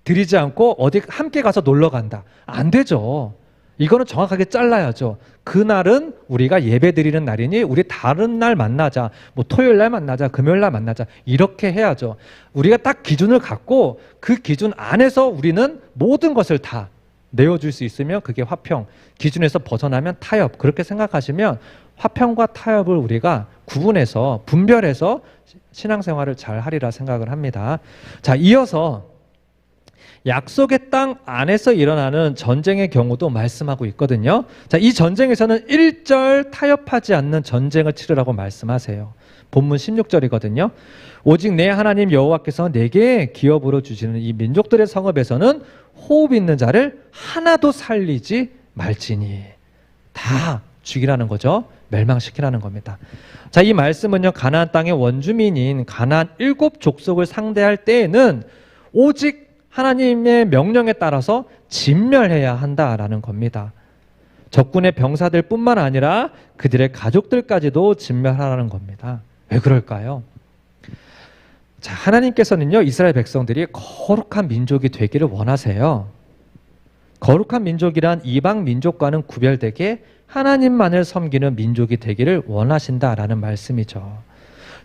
드리지 않고 어디 함께 가서 놀러 간다. 안 되죠. 이거는 정확하게 잘라야죠. 그날은 우리가 예배 드리는 날이니 우리 다른 날 만나자. 뭐 토요일 날 만나자, 금요일 날 만나자. 이렇게 해야죠. 우리가 딱 기준을 갖고 그 기준 안에서 우리는 모든 것을 다 내어줄 수 있으면 그게 화평. 기준에서 벗어나면 타협. 그렇게 생각하시면 화평과 타협을 우리가 구분해서 분별해서 신앙생활을 잘 하리라 생각을 합니다. 자, 이어서 약속의 땅 안에서 일어나는 전쟁의 경우도 말씀하고 있거든요. 자, 이 전쟁에서는 1절 타협하지 않는 전쟁을 치르라고 말씀하세요. 본문 16절이거든요. 오직 내 하나님 여호와께서 내게 기업으로 주시는 이 민족들의 성읍에서는 호흡 있는 자를 하나도 살리지 말지니. 다 죽이라는 거죠. 멸망시키라는 겁니다. 자, 이 말씀은요, 가나안 땅의 원주민인 가나안 7족속을 상대할 때에는 오직 하나님의 명령에 따라서 진멸해야 한다라는 겁니다. 적군의 병사들 뿐만 아니라 그들의 가족들까지도 진멸하라는 겁니다. 왜 그럴까요? 자, 하나님께서는요, 이스라엘 백성들이 거룩한 민족이 되기를 원하세요. 거룩한 민족이란 이방 민족과는 구별되게 하나님만을 섬기는 민족이 되기를 원하신다라는 말씀이죠.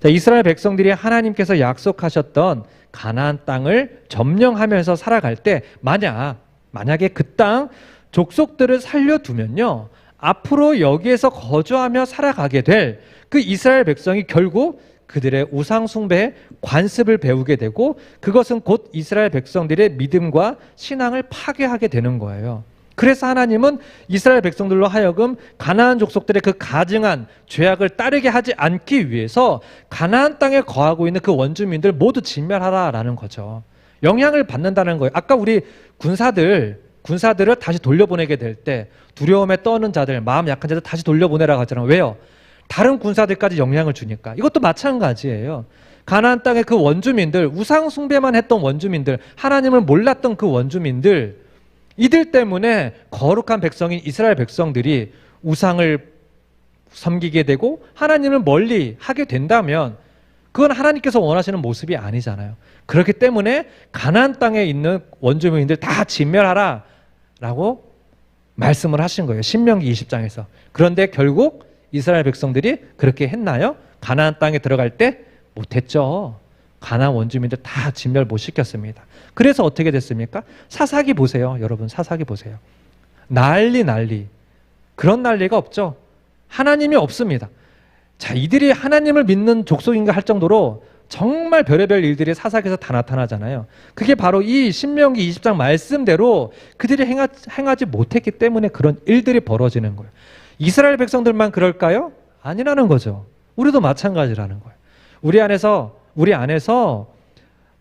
자, 이스라엘 백성들이 하나님께서 약속하셨던 가나안 땅을 점령하면서 살아갈 때 만약에 그 땅 족속들을 살려두면요, 앞으로 여기에서 거주하며 살아가게 될 그 이스라엘 백성이 결국 그들의 우상 숭배에 관습을 배우게 되고, 그것은 곧 이스라엘 백성들의 믿음과 신앙을 파괴하게 되는 거예요. 그래서 하나님은 이스라엘 백성들로 하여금 가나안 족속들의 그 가증한 죄악을 따르게 하지 않기 위해서 가나안 땅에 거하고 있는 그 원주민들 모두 진멸하라라는 거죠. 영향을 받는다는 거예요. 아까 우리 군사들을 다시 돌려보내게 될 때 두려움에 떠는 자들, 마음 약한 자들 다시 돌려보내라고 하잖아요. 왜요? 다른 군사들까지 영향을 주니까. 이것도 마찬가지예요. 가나안 땅의 그 원주민들, 우상 숭배만 했던 원주민들, 하나님을 몰랐던 그 원주민들, 이들 때문에 거룩한 백성인 이스라엘 백성들이 우상을 섬기게 되고 하나님을 멀리 하게 된다면 그건 하나님께서 원하시는 모습이 아니잖아요. 그렇기 때문에 가나안 땅에 있는 원주민들 다 진멸하라 라고 말씀을 하신 거예요. 신명기 20장에서. 그런데 결국 이스라엘 백성들이 그렇게 했나요? 가나안 땅에 들어갈 때 못했죠. 가나안 원주민들 다 진멸 못 시켰습니다. 그래서 어떻게 됐습니까? 사사기 보세요. 여러분, 사사기 보세요. 난리. 그런 난리가 없죠. 하나님이 없습니다. 자, 이들이 하나님을 믿는 족속인가 할 정도로 정말 별의별 일들이 사사기에서 다 나타나잖아요. 그게 바로 이 신명기 20장 말씀대로 그들이 행하지 못했기 때문에 그런 일들이 벌어지는 거예요. 이스라엘 백성들만 그럴까요? 아니라는 거죠. 우리도 마찬가지라는 거예요. 우리 안에서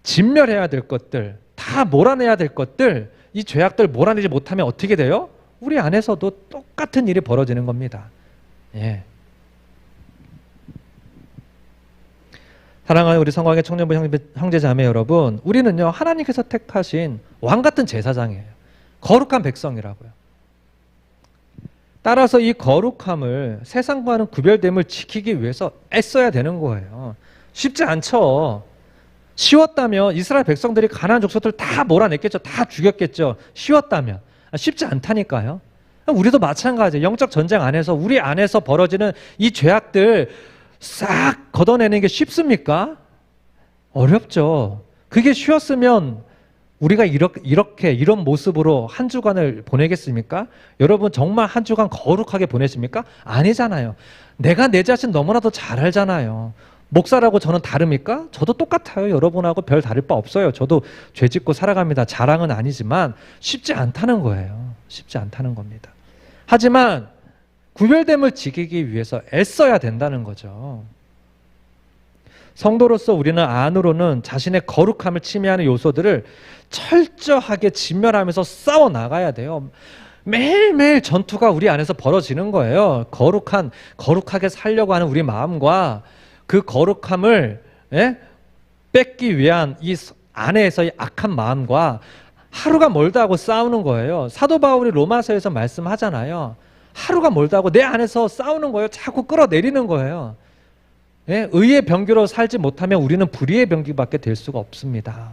진멸해야 될 것들, 다 몰아내야 될 것들, 이 죄악들 몰아내지 못하면 어떻게 돼요? 우리 안에서도 똑같은 일이 벌어지는 겁니다. 예. 사랑하는 우리 성광의 청년부 형제 자매 여러분, 우리는요, 하나님께서 택하신 왕 같은 제사장이에요. 거룩한 백성이라고요. 따라서 이 거룩함을, 세상과는 구별됨을 지키기 위해서 애써야 되는 거예요. 쉽지 않죠. 쉬웠다면 이스라엘 백성들이 가나안 족속들 다 몰아냈겠죠. 다 죽였겠죠. 쉬웠다면. 쉽지 않다니까요. 우리도 마찬가지예요. 영적 전쟁 안에서 우리 안에서 벌어지는 이 죄악들, 싹 걷어내는 게 쉽습니까? 어렵죠. 그게 쉬웠으면 우리가 이렇게 이런 모습으로 한 주간을 보내겠습니까? 여러분 정말 한 주간 거룩하게 보내십니까? 아니잖아요. 내가 내 자신 너무나도 잘 알잖아요. 목사라고 저는 다릅니까? 저도 똑같아요. 여러분하고 별 다를 바 없어요. 저도 죄 짓고 살아갑니다. 자랑은 아니지만 쉽지 않다는 거예요. 쉽지 않다는 겁니다. 하지만 구별됨을 지키기 위해서 애써야 된다는 거죠. 성도로서 우리는 안으로는 자신의 거룩함을 침해하는 요소들을 철저하게 진멸하면서 싸워 나가야 돼요. 매일매일 전투가 우리 안에서 벌어지는 거예요. 거룩하게 살려고 하는 우리 마음과 그 거룩함을 뺏기 위한 이 안에서의 악한 마음과 하루가 멀다 하고 싸우는 거예요. 사도 바울이 로마서에서 말씀하잖아요. 하루가 멀다 하고 내 안에서 싸우는 거예요. 자꾸 끌어내리는 거예요. 의의 병기로 살지 못하면 우리는 불의의 병기밖에 될 수가 없습니다.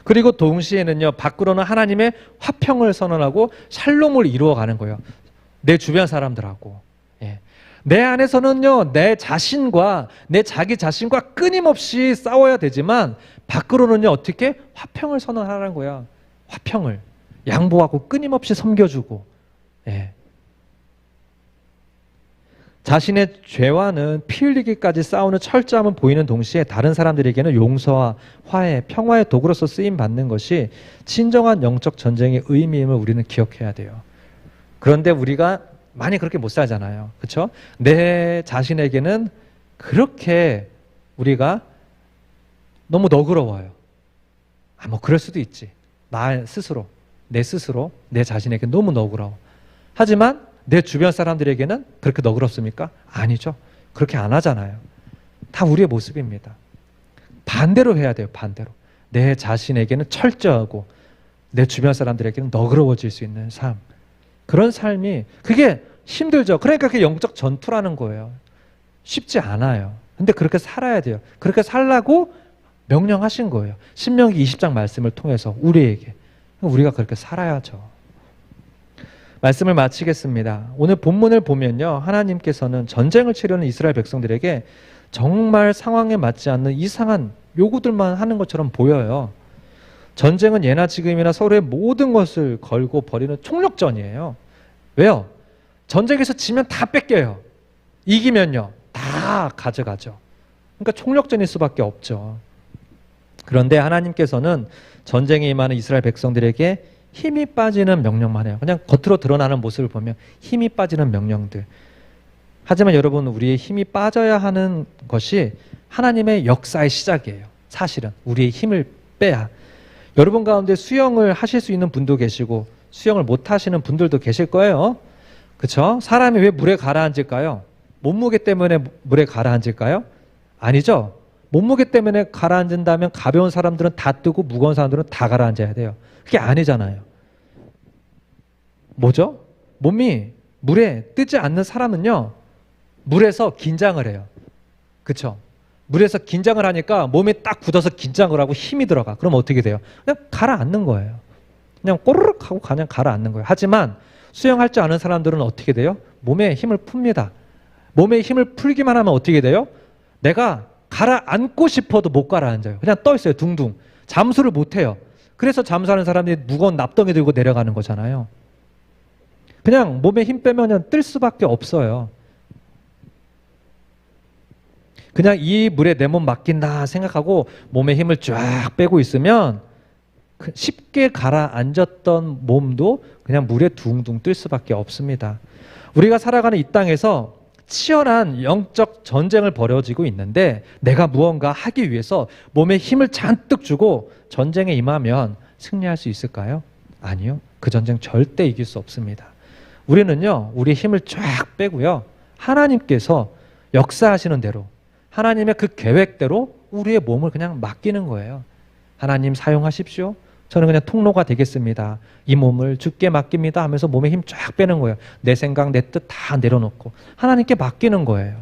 그리고 동시에는요, 밖으로는 하나님의 화평을 선언하고 샬롬을 이루어가는 거예요. 내 주변 사람들하고. 내 안에서는요, 내 자신과 내 자기 자신과 끊임없이 싸워야 되지만 밖으로는요, 어떻게 화평을 선언하라는 거야. 화평을 양보하고 끊임없이 섬겨주고. 자신의 죄와는 피 흘리기까지 싸우는 철저함은 보이는 동시에 다른 사람들에게는 용서와 화해, 평화의 도구로서 쓰임 받는 것이 진정한 영적 전쟁의 의미임을 우리는 기억해야 돼요. 그런데 우리가 많이 그렇게 못 살잖아요. 그렇죠? 내 자신에게는 그렇게 우리가 너무 너그러워요. 뭐 그럴 수도 있지. 내 스스로 내 자신에게 너무 너그러워. 하지만 내 주변 사람들에게는 그렇게 너그럽습니까? 아니죠. 그렇게 안 하잖아요. 다 우리의 모습입니다. 반대로 해야 돼요. 반대로. 내 자신에게는 철저하고 내 주변 사람들에게는 너그러워질 수 있는 삶. 그런 삶이 그게 힘들죠. 그러니까 그게 영적 전투라는 거예요. 쉽지 않아요. 근데 그렇게 살아야 돼요. 그렇게 살라고 명령하신 거예요. 신명기 20장 말씀을 통해서 우리에게. 우리가 그렇게 살아야죠. 말씀을 마치겠습니다. 오늘 본문을 보면요, 하나님께서는 전쟁을 치르는 이스라엘 백성들에게 정말 상황에 맞지 않는 이상한 요구들만 하는 것처럼 보여요. 전쟁은 예나 지금이나 서로의 모든 것을 걸고 벌이는 총력전이에요. 왜요? 전쟁에서 지면 다 뺏겨요. 이기면요, 다 가져가죠. 그러니까 총력전일 수밖에 없죠. 그런데 하나님께서는 전쟁에 임하는 이스라엘 백성들에게 힘이 빠지는 명령만 해요. 그냥 겉으로 드러나는 모습을 보면 힘이 빠지는 명령들. 하지만 여러분, 우리의 힘이 빠져야 하는 것이 하나님의 역사의 시작이에요. 사실은 우리의 힘을 빼야. 여러분 가운데 수영을 하실 수 있는 분도 계시고 수영을 못 하시는 분들도 계실 거예요. 그렇죠? 사람이 왜 물에 가라앉을까요? 몸무게 때문에 물에 가라앉을까요? 아니죠. 몸무게 때문에 가라앉는다면 가벼운 사람들은 다 뜨고 무거운 사람들은 다 가라앉아야 돼요. 그게 아니잖아요. 뭐죠? 몸이 물에 뜨지 않는 사람은요, 물에서 긴장을 해요. 그렇죠? 물에서 긴장을 하니까 몸이 딱 굳어서 긴장을 하고 힘이 들어가. 그럼 어떻게 돼요? 그냥 가라앉는 거예요. 그냥 꼬르륵 하고 그냥 가라앉는 거예요. 하지만 수영할 줄 아는 사람들은 어떻게 돼요? 몸에 힘을 풉니다. 몸에 힘을 풀기만 하면 어떻게 돼요? 내가 가라앉고 싶어도 못 가라앉아요. 그냥 떠 있어요. 둥둥. 잠수를 못 해요. 그래서 잠수하는 사람들이 무거운 납덩이 들고 내려가는 거잖아요. 그냥 몸에 힘 빼면 그냥 뜰 수밖에 없어요. 그냥 이 물에 내 몸 맡긴다 생각하고 몸에 힘을 쫙 빼고 있으면 쉽게 가라앉았던 몸도 그냥 물에 둥둥 뜰 수밖에 없습니다. 우리가 살아가는 이 땅에서 치열한 영적 전쟁을 벌여지고 있는데 내가 무언가 하기 위해서 몸에 힘을 잔뜩 주고 전쟁에 임하면 승리할 수 있을까요? 아니요. 그 전쟁 절대 이길 수 없습니다. 우리는요, 우리 힘을 쫙 빼고요, 하나님께서 역사하시는 대로 하나님의 그 계획대로 우리의 몸을 그냥 맡기는 거예요. 하나님 사용하십시오. 저는 그냥 통로가 되겠습니다. 이 몸을 주께 맡깁니다 하면서 몸에 힘 쫙 빼는 거예요. 내 생각, 내 뜻 다 내려놓고 하나님께 맡기는 거예요.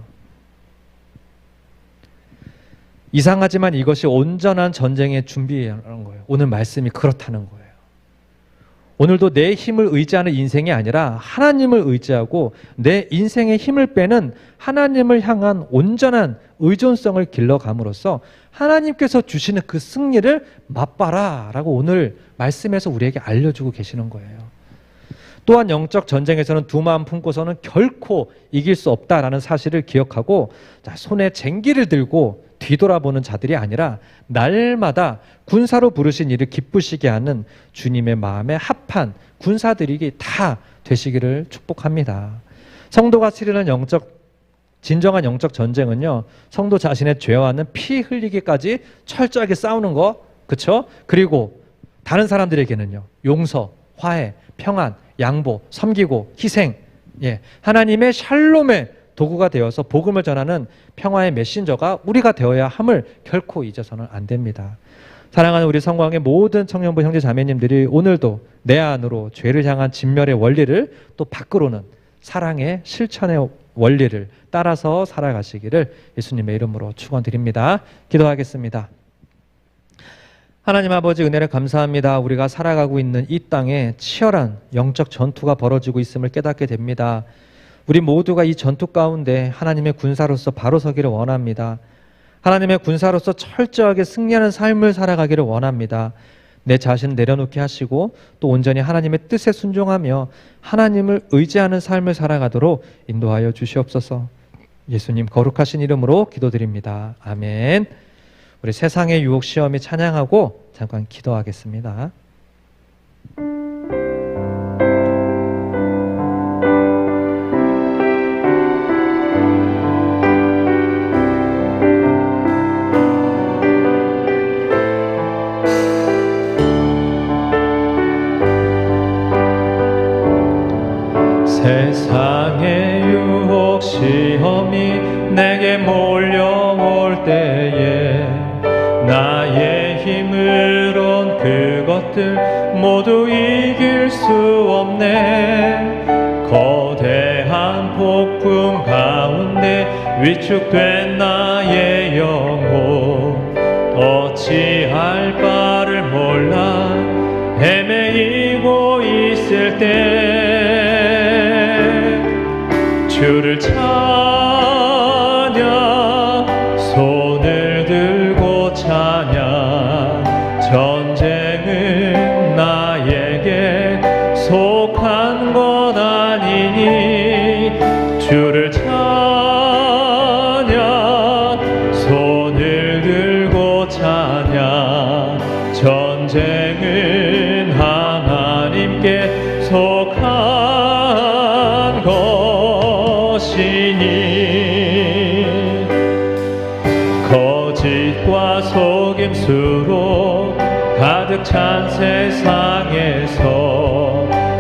이상하지만 이것이 온전한 전쟁의 준비라는 거예요. 오늘 말씀이 그렇다는 거예요. 오늘도 내 힘을 의지하는 인생이 아니라 하나님을 의지하고 내 인생의 힘을 빼는 하나님을 향한 온전한 의존성을 길러감으로써 하나님께서 주시는 그 승리를 맛봐라 라고 오늘 말씀에서 우리에게 알려주고 계시는 거예요. 또한 영적 전쟁에서는 두 마음 품고서는 결코 이길 수 없다라는 사실을 기억하고 손에 쟁기를 들고 뒤돌아보는 자들이 아니라 날마다 군사로 부르신 이를 기쁘시게 하는 주님의 마음에 합한 군사들이 다 되시기를 축복합니다. 성도가 치르는 진정한 영적 전쟁은요, 성도 자신의 죄와는 피 흘리기까지 철저하게 싸우는 거, 그렇죠? 그리고 다른 사람들에게는요, 용서, 화해, 평안, 양보, 섬기고 희생, 하나님의 샬롬의 도구가 되어서 복음을 전하는 평화의 메신저가 우리가 되어야 함을 결코 잊어서는 안 됩니다. 사랑하는 우리 성광의 모든 청년부 형제 자매님들이 오늘도 내 안으로 죄를 향한 진멸의 원리를, 또 밖으로는 사랑의 실천의 원리를 따라서 살아가시기를 예수님의 이름으로 축원드립니다. 기도하겠습니다. 하나님 아버지, 은혜를 감사합니다. 우리가 살아가고 있는 이 땅에 치열한 영적 전투가 벌어지고 있음을 깨닫게 됩니다. 우리 모두가 이 전투 가운데 하나님의 군사로서 바로 서기를 원합니다. 하나님의 군사로서 철저하게 승리하는 삶을 살아가기를 원합니다. 내 자신을 내려놓게 하시고 또 온전히 하나님의 뜻에 순종하며 하나님을 의지하는 삶을 살아가도록 인도하여 주시옵소서. 예수님 거룩하신 이름으로 기도드립니다. 아멘. 우리 세상의 유혹 시험이 찬양하고 잠깐 기도하겠습니다. 세상의 유혹 시험이 내게 몰려올 때에 나의 힘으론 그것들 모두 이길 수 없네. 거대한 폭풍 가운데 위축된 나의 영혼 어찌할 바를 몰라 헤매이고 있을 때 주를 찬양, 손을 들고 찬양. 전쟁은 나에게 속한 것 아니니 주를 찬양, 손을 들고 찬양. 전쟁은 하나님께 속한 것이니 거짓과 속임수로 가득 찬 세상에서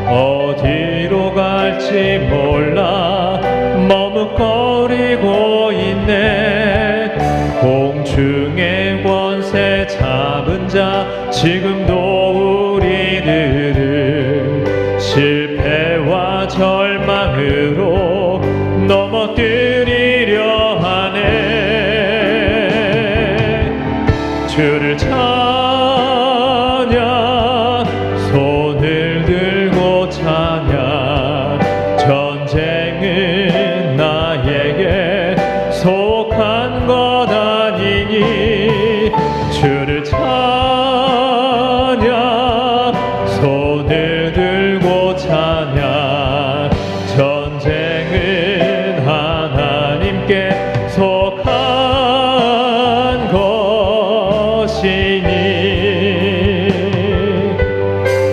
어디로 갈지 몰라 머뭇거리고 있네. 공중의 권세 잡은 자 지금도 우리들을 실패와 절망으로 넘어뜨리려 하네. 주를 찬양, 손을 들고 찬양. 전쟁은 나에게 속한 것 아니니 주를 찬양, 손을 들고 찬양. 전쟁은 하나님께 속한 것이니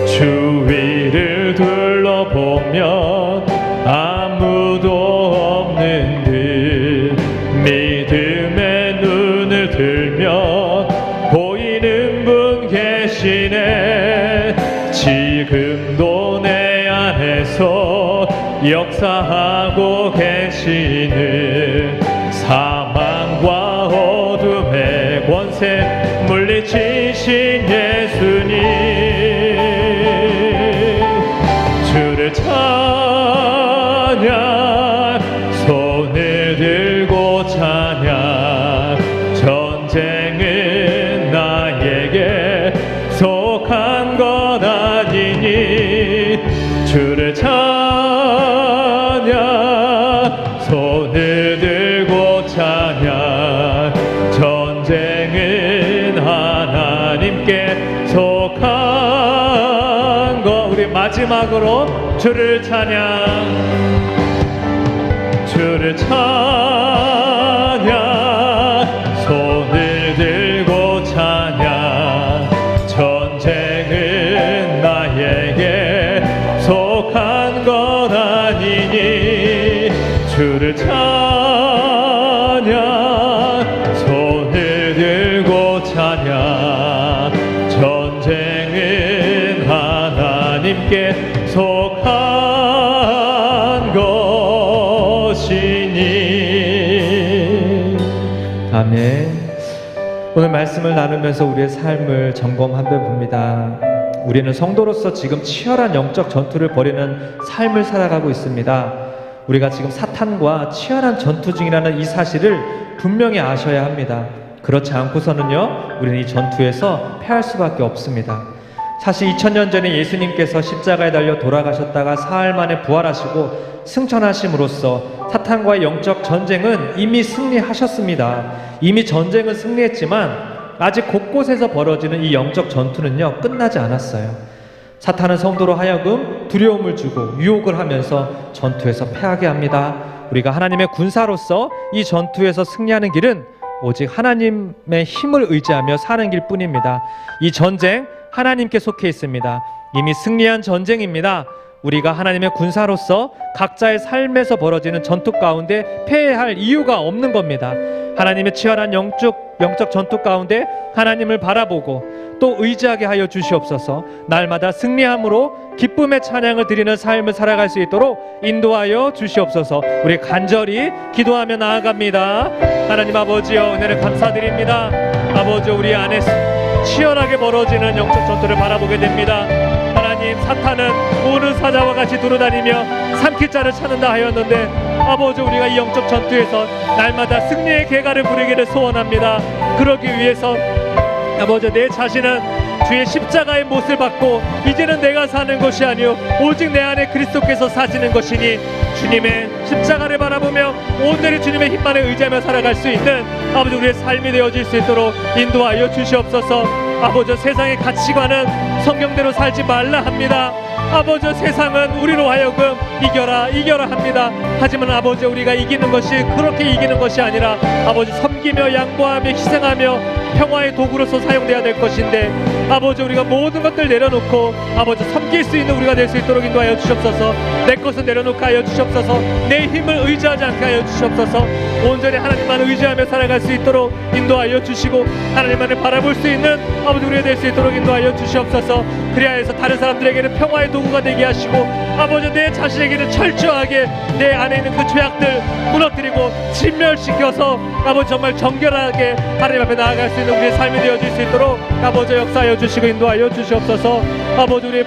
주위를 둘러보면 아무도 없는 듯 믿음의 눈을 들면 보이는 분 계시네. 지금도 내 안에서 역사하고 계시는 사망과 어둠의 권세 물리치신 예수님. 주를 찬양, 손을 들고 찬양. 전쟁은 나에게 속한 것 아니니 주를 찬양 손을 들고 찬양 전쟁은 하나님께 속한 것 우리 마지막으로 주를 찬양 주를 찬양 손을 들고 찬양 전쟁은 나에게 속한 것 아니니 주를 찬양 손을 들고 찬양 전쟁은 하나님께 속한 것이니 아멘. 오늘 말씀을 나누면서 우리의 삶을 점검한번 봅니다. 우리는 성도로서 지금 치열한 영적 전투를 벌이는 삶을 살아가고 있습니다. 우리가 지금 사탄과 치열한 전투 중이라는 이 사실을 분명히 아셔야 합니다. 그렇지 않고서는요, 우리는 이 전투에서 패할 수밖에 없습니다. 사실 2000년 전에 예수님께서 십자가에 달려 돌아가셨다가 사흘 만에 부활하시고 승천하심으로써 사탄과의 영적 전쟁은 이미 승리하셨습니다. 이미 전쟁은 승리했지만 아직 곳곳에서 벌어지는 이 영적 전투는요, 끝나지 않았어요. 사탄은 성도로 하여금 두려움을 주고 유혹을 하면서 전투에서 패하게 합니다. 우리가 하나님의 군사로서 이 전투에서 승리하는 길은 오직 하나님의 힘을 의지하며 사는 길 뿐입니다. 이 전쟁 하나님께 속해 있습니다. 이미 승리한 전쟁입니다. 우리가 하나님의 군사로서 각자의 삶에서 벌어지는 전투 가운데 패해야 할 이유가 없는 겁니다. 하나님의 치열한 영적 전투 가운데 하나님을 바라보고 또 의지하게 하여 주시옵소서. 날마다 승리함으로 기쁨의 찬양을 드리는 삶을 살아갈 수 있도록 인도하여 주시옵소서. 우리 간절히 기도하며 나아갑니다. 하나님 아버지여, 은혜를 감사드립니다. 아버지, 우리 안에 치열하게 벌어지는 영적 전투를 바라보게 됩니다. 하나님, 사탄은 오는 사자와 같이 두루다니며 삼킬 자를 찾는다 하였는데 아버지, 우리가 이 영적 전투에서 날마다 승리의 계가를 부르기를 소원합니다. 그러기 위해서 아버지, 내 자신은 주의 십자가의 못을 받고 이제는 내가 사는 것이 아니요 오직 내 안에 그리스도께서 사시는 것이니 주님의 십자가를 바라보며 온전히 주님의 힘만에 의지하며 살아갈 수 있는 아버지, 우리의 삶이 되어질 수 있도록 인도하여 주시옵소서. 아버지, 세상의 가치관은 성경대로 살지 말라 합니다. 아버지, 세상은 우리로 하여금 이겨라 합니다. 하지만 아버지, 우리가 이기는 것이 그렇게 이기는 것이 아니라 아버지, 섬기며 양보하며 희생하며 평화의 도구로서 사용돼야 될 것인데 아버지, 우리가 모든 것들 내려놓고 아버지, 섬길 수 있는 우리가 될 수 있도록 인도하여 주시옵소서. 내 것을 내려놓게 하여 주시옵소서. 내 힘을 의지하지 않게 하여 주시옵소서. 온전히 하나님만 의지하며 살아갈 수 있도록 인도하여 주시고 하나님만을 바라볼 수 있는 아버지, 우리가 될 수 있도록 인도하여 주시옵소서. 그리하여서 다른 사람들에게는 평화의 도구가 되게 하시고 아버지, 내 자신에게는 철저하게 내 안에 있는 그 죄악들 무너뜨리고 진멸시켜서 아버지, 정말 정결하게 하나님 앞에 나아갈 수 있는 우리의 삶이 되어질 수 있도록 아버지, 역사하여 주시고 인도하여 주시옵소서. 아버지, 우리의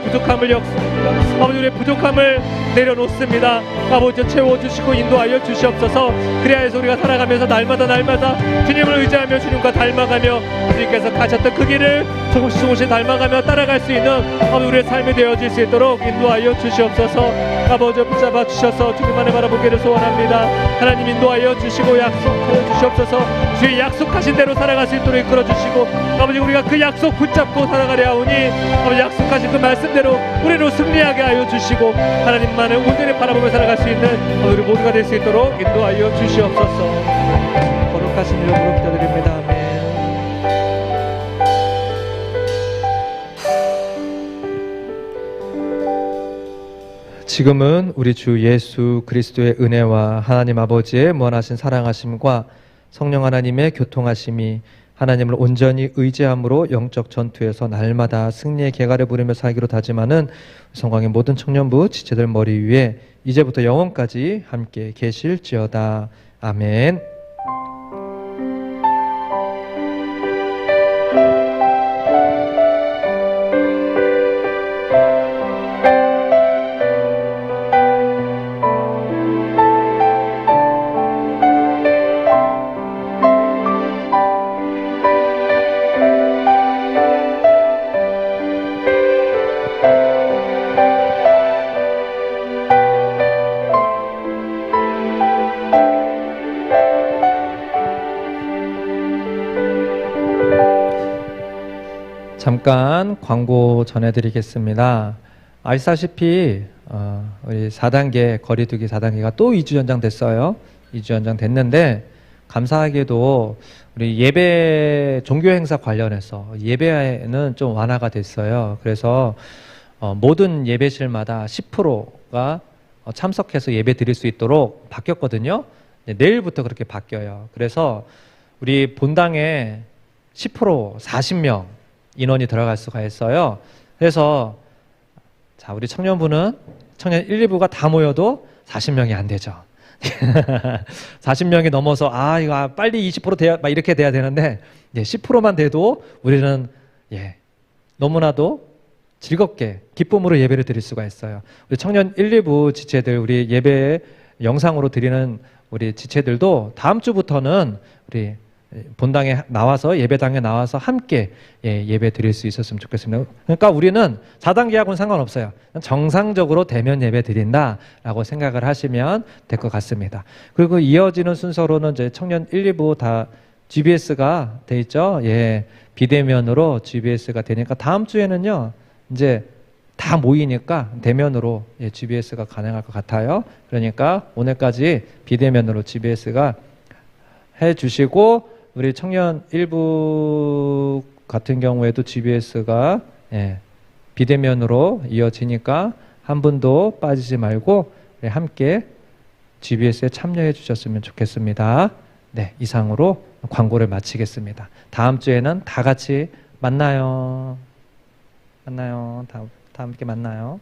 부족함을 내려놓습니다. 아버지, 채워주시고 인도하여 주시옵소서. 그리하여서 우리가 살아가면서 날마다 주님을 의지하며 주님과 닮아가며 주님께서 가셨던 그 길을 조금씩 닮아가며 따라갈 수 있는 아버지, 우리의 삶이 되어질 수 있도록 인도하여 주시옵소서. 아버지, 붙잡아 주셔서 주님만을 바라보기를 소원합니다. 하나님, 인도하여 주시고 약속하여 주시옵소서. 주의 약속하신 대로 살아갈 수 있도록 이끌어 주시고 아버지, 우리가 그 약속 붙잡고 살아가려 하오니 아버지, 약속하신 그 말씀대로 우리로 승리하게 하여 주시고 하나님만을 온전히 바라보며 살아갈 수 있는 우리 모두가 될 수 있도록 인도하여 주시옵소서. 거룩하신 이름으로 기도드립니다. 아멘. 지금은 우리 주 예수 그리스도의 은혜와 하나님 아버지의 무한하신 사랑하심과 성령 하나님의 교통하심이 하나님을 온전히 의지함으로 영적 전투에서 날마다 승리의 계가를 부르며 살기로 다짐하는 성광의 모든 청년부 지체들 머리 위에 이제부터 영원까지 함께 계실지어다. 아멘. 잠깐 광고 전해드리겠습니다. 아시다시피 우리 4단계 거리두기 4단계가 또 2주 연장됐어요. 2주 연장됐는데 감사하게도 우리 예배 종교 행사 관련해서 예배는 좀 완화가 됐어요. 그래서 모든 예배실마다 10%가 참석해서 예배 드릴 수 있도록 바뀌었거든요. 내일부터 그렇게 바뀌어요. 그래서 우리 본당에 10% 40명 인원이 들어갈 수가 있어요. 그래서 자, 우리 청년 1, 2부가 다 모여도 40명이 안 되죠. 40명이 넘어서 이거 빨리 20% 돼야 막 이렇게 돼야 되는데 10%만 돼도 우리는 너무나도 즐겁게 기쁨으로 예배를 드릴 수가 있어요. 우리 청년 1, 2부 지체들 우리 예배 영상으로 드리는 우리 지체들도 다음 주부터는 우리 본당에 나와서 예배당에 나와서 함께 예배 드릴 수 있었으면 좋겠습니다. 그러니까 우리는 4단계하고는 상관없어요. 정상적으로 대면 예배 드린다라고 생각을 하시면 될 것 같습니다. 그리고 이어지는 순서로는 이제 청년 1, 2부 다 GBS가 돼 있죠. 비대면으로 GBS가 되니까 다음 주에는요. 이제 다 모이니까 대면으로 GBS가 가능할 것 같아요. 그러니까 오늘까지 비대면으로 GBS가 해주시고 우리 청년 1부 같은 경우에도 GBS가 비대면으로 이어지니까 한 분도 빠지지 말고 함께 GBS에 참여해 주셨으면 좋겠습니다. 네, 이상으로 광고를 마치겠습니다. 다음 주에는 다 같이 만나요. 다음 주에 만나요.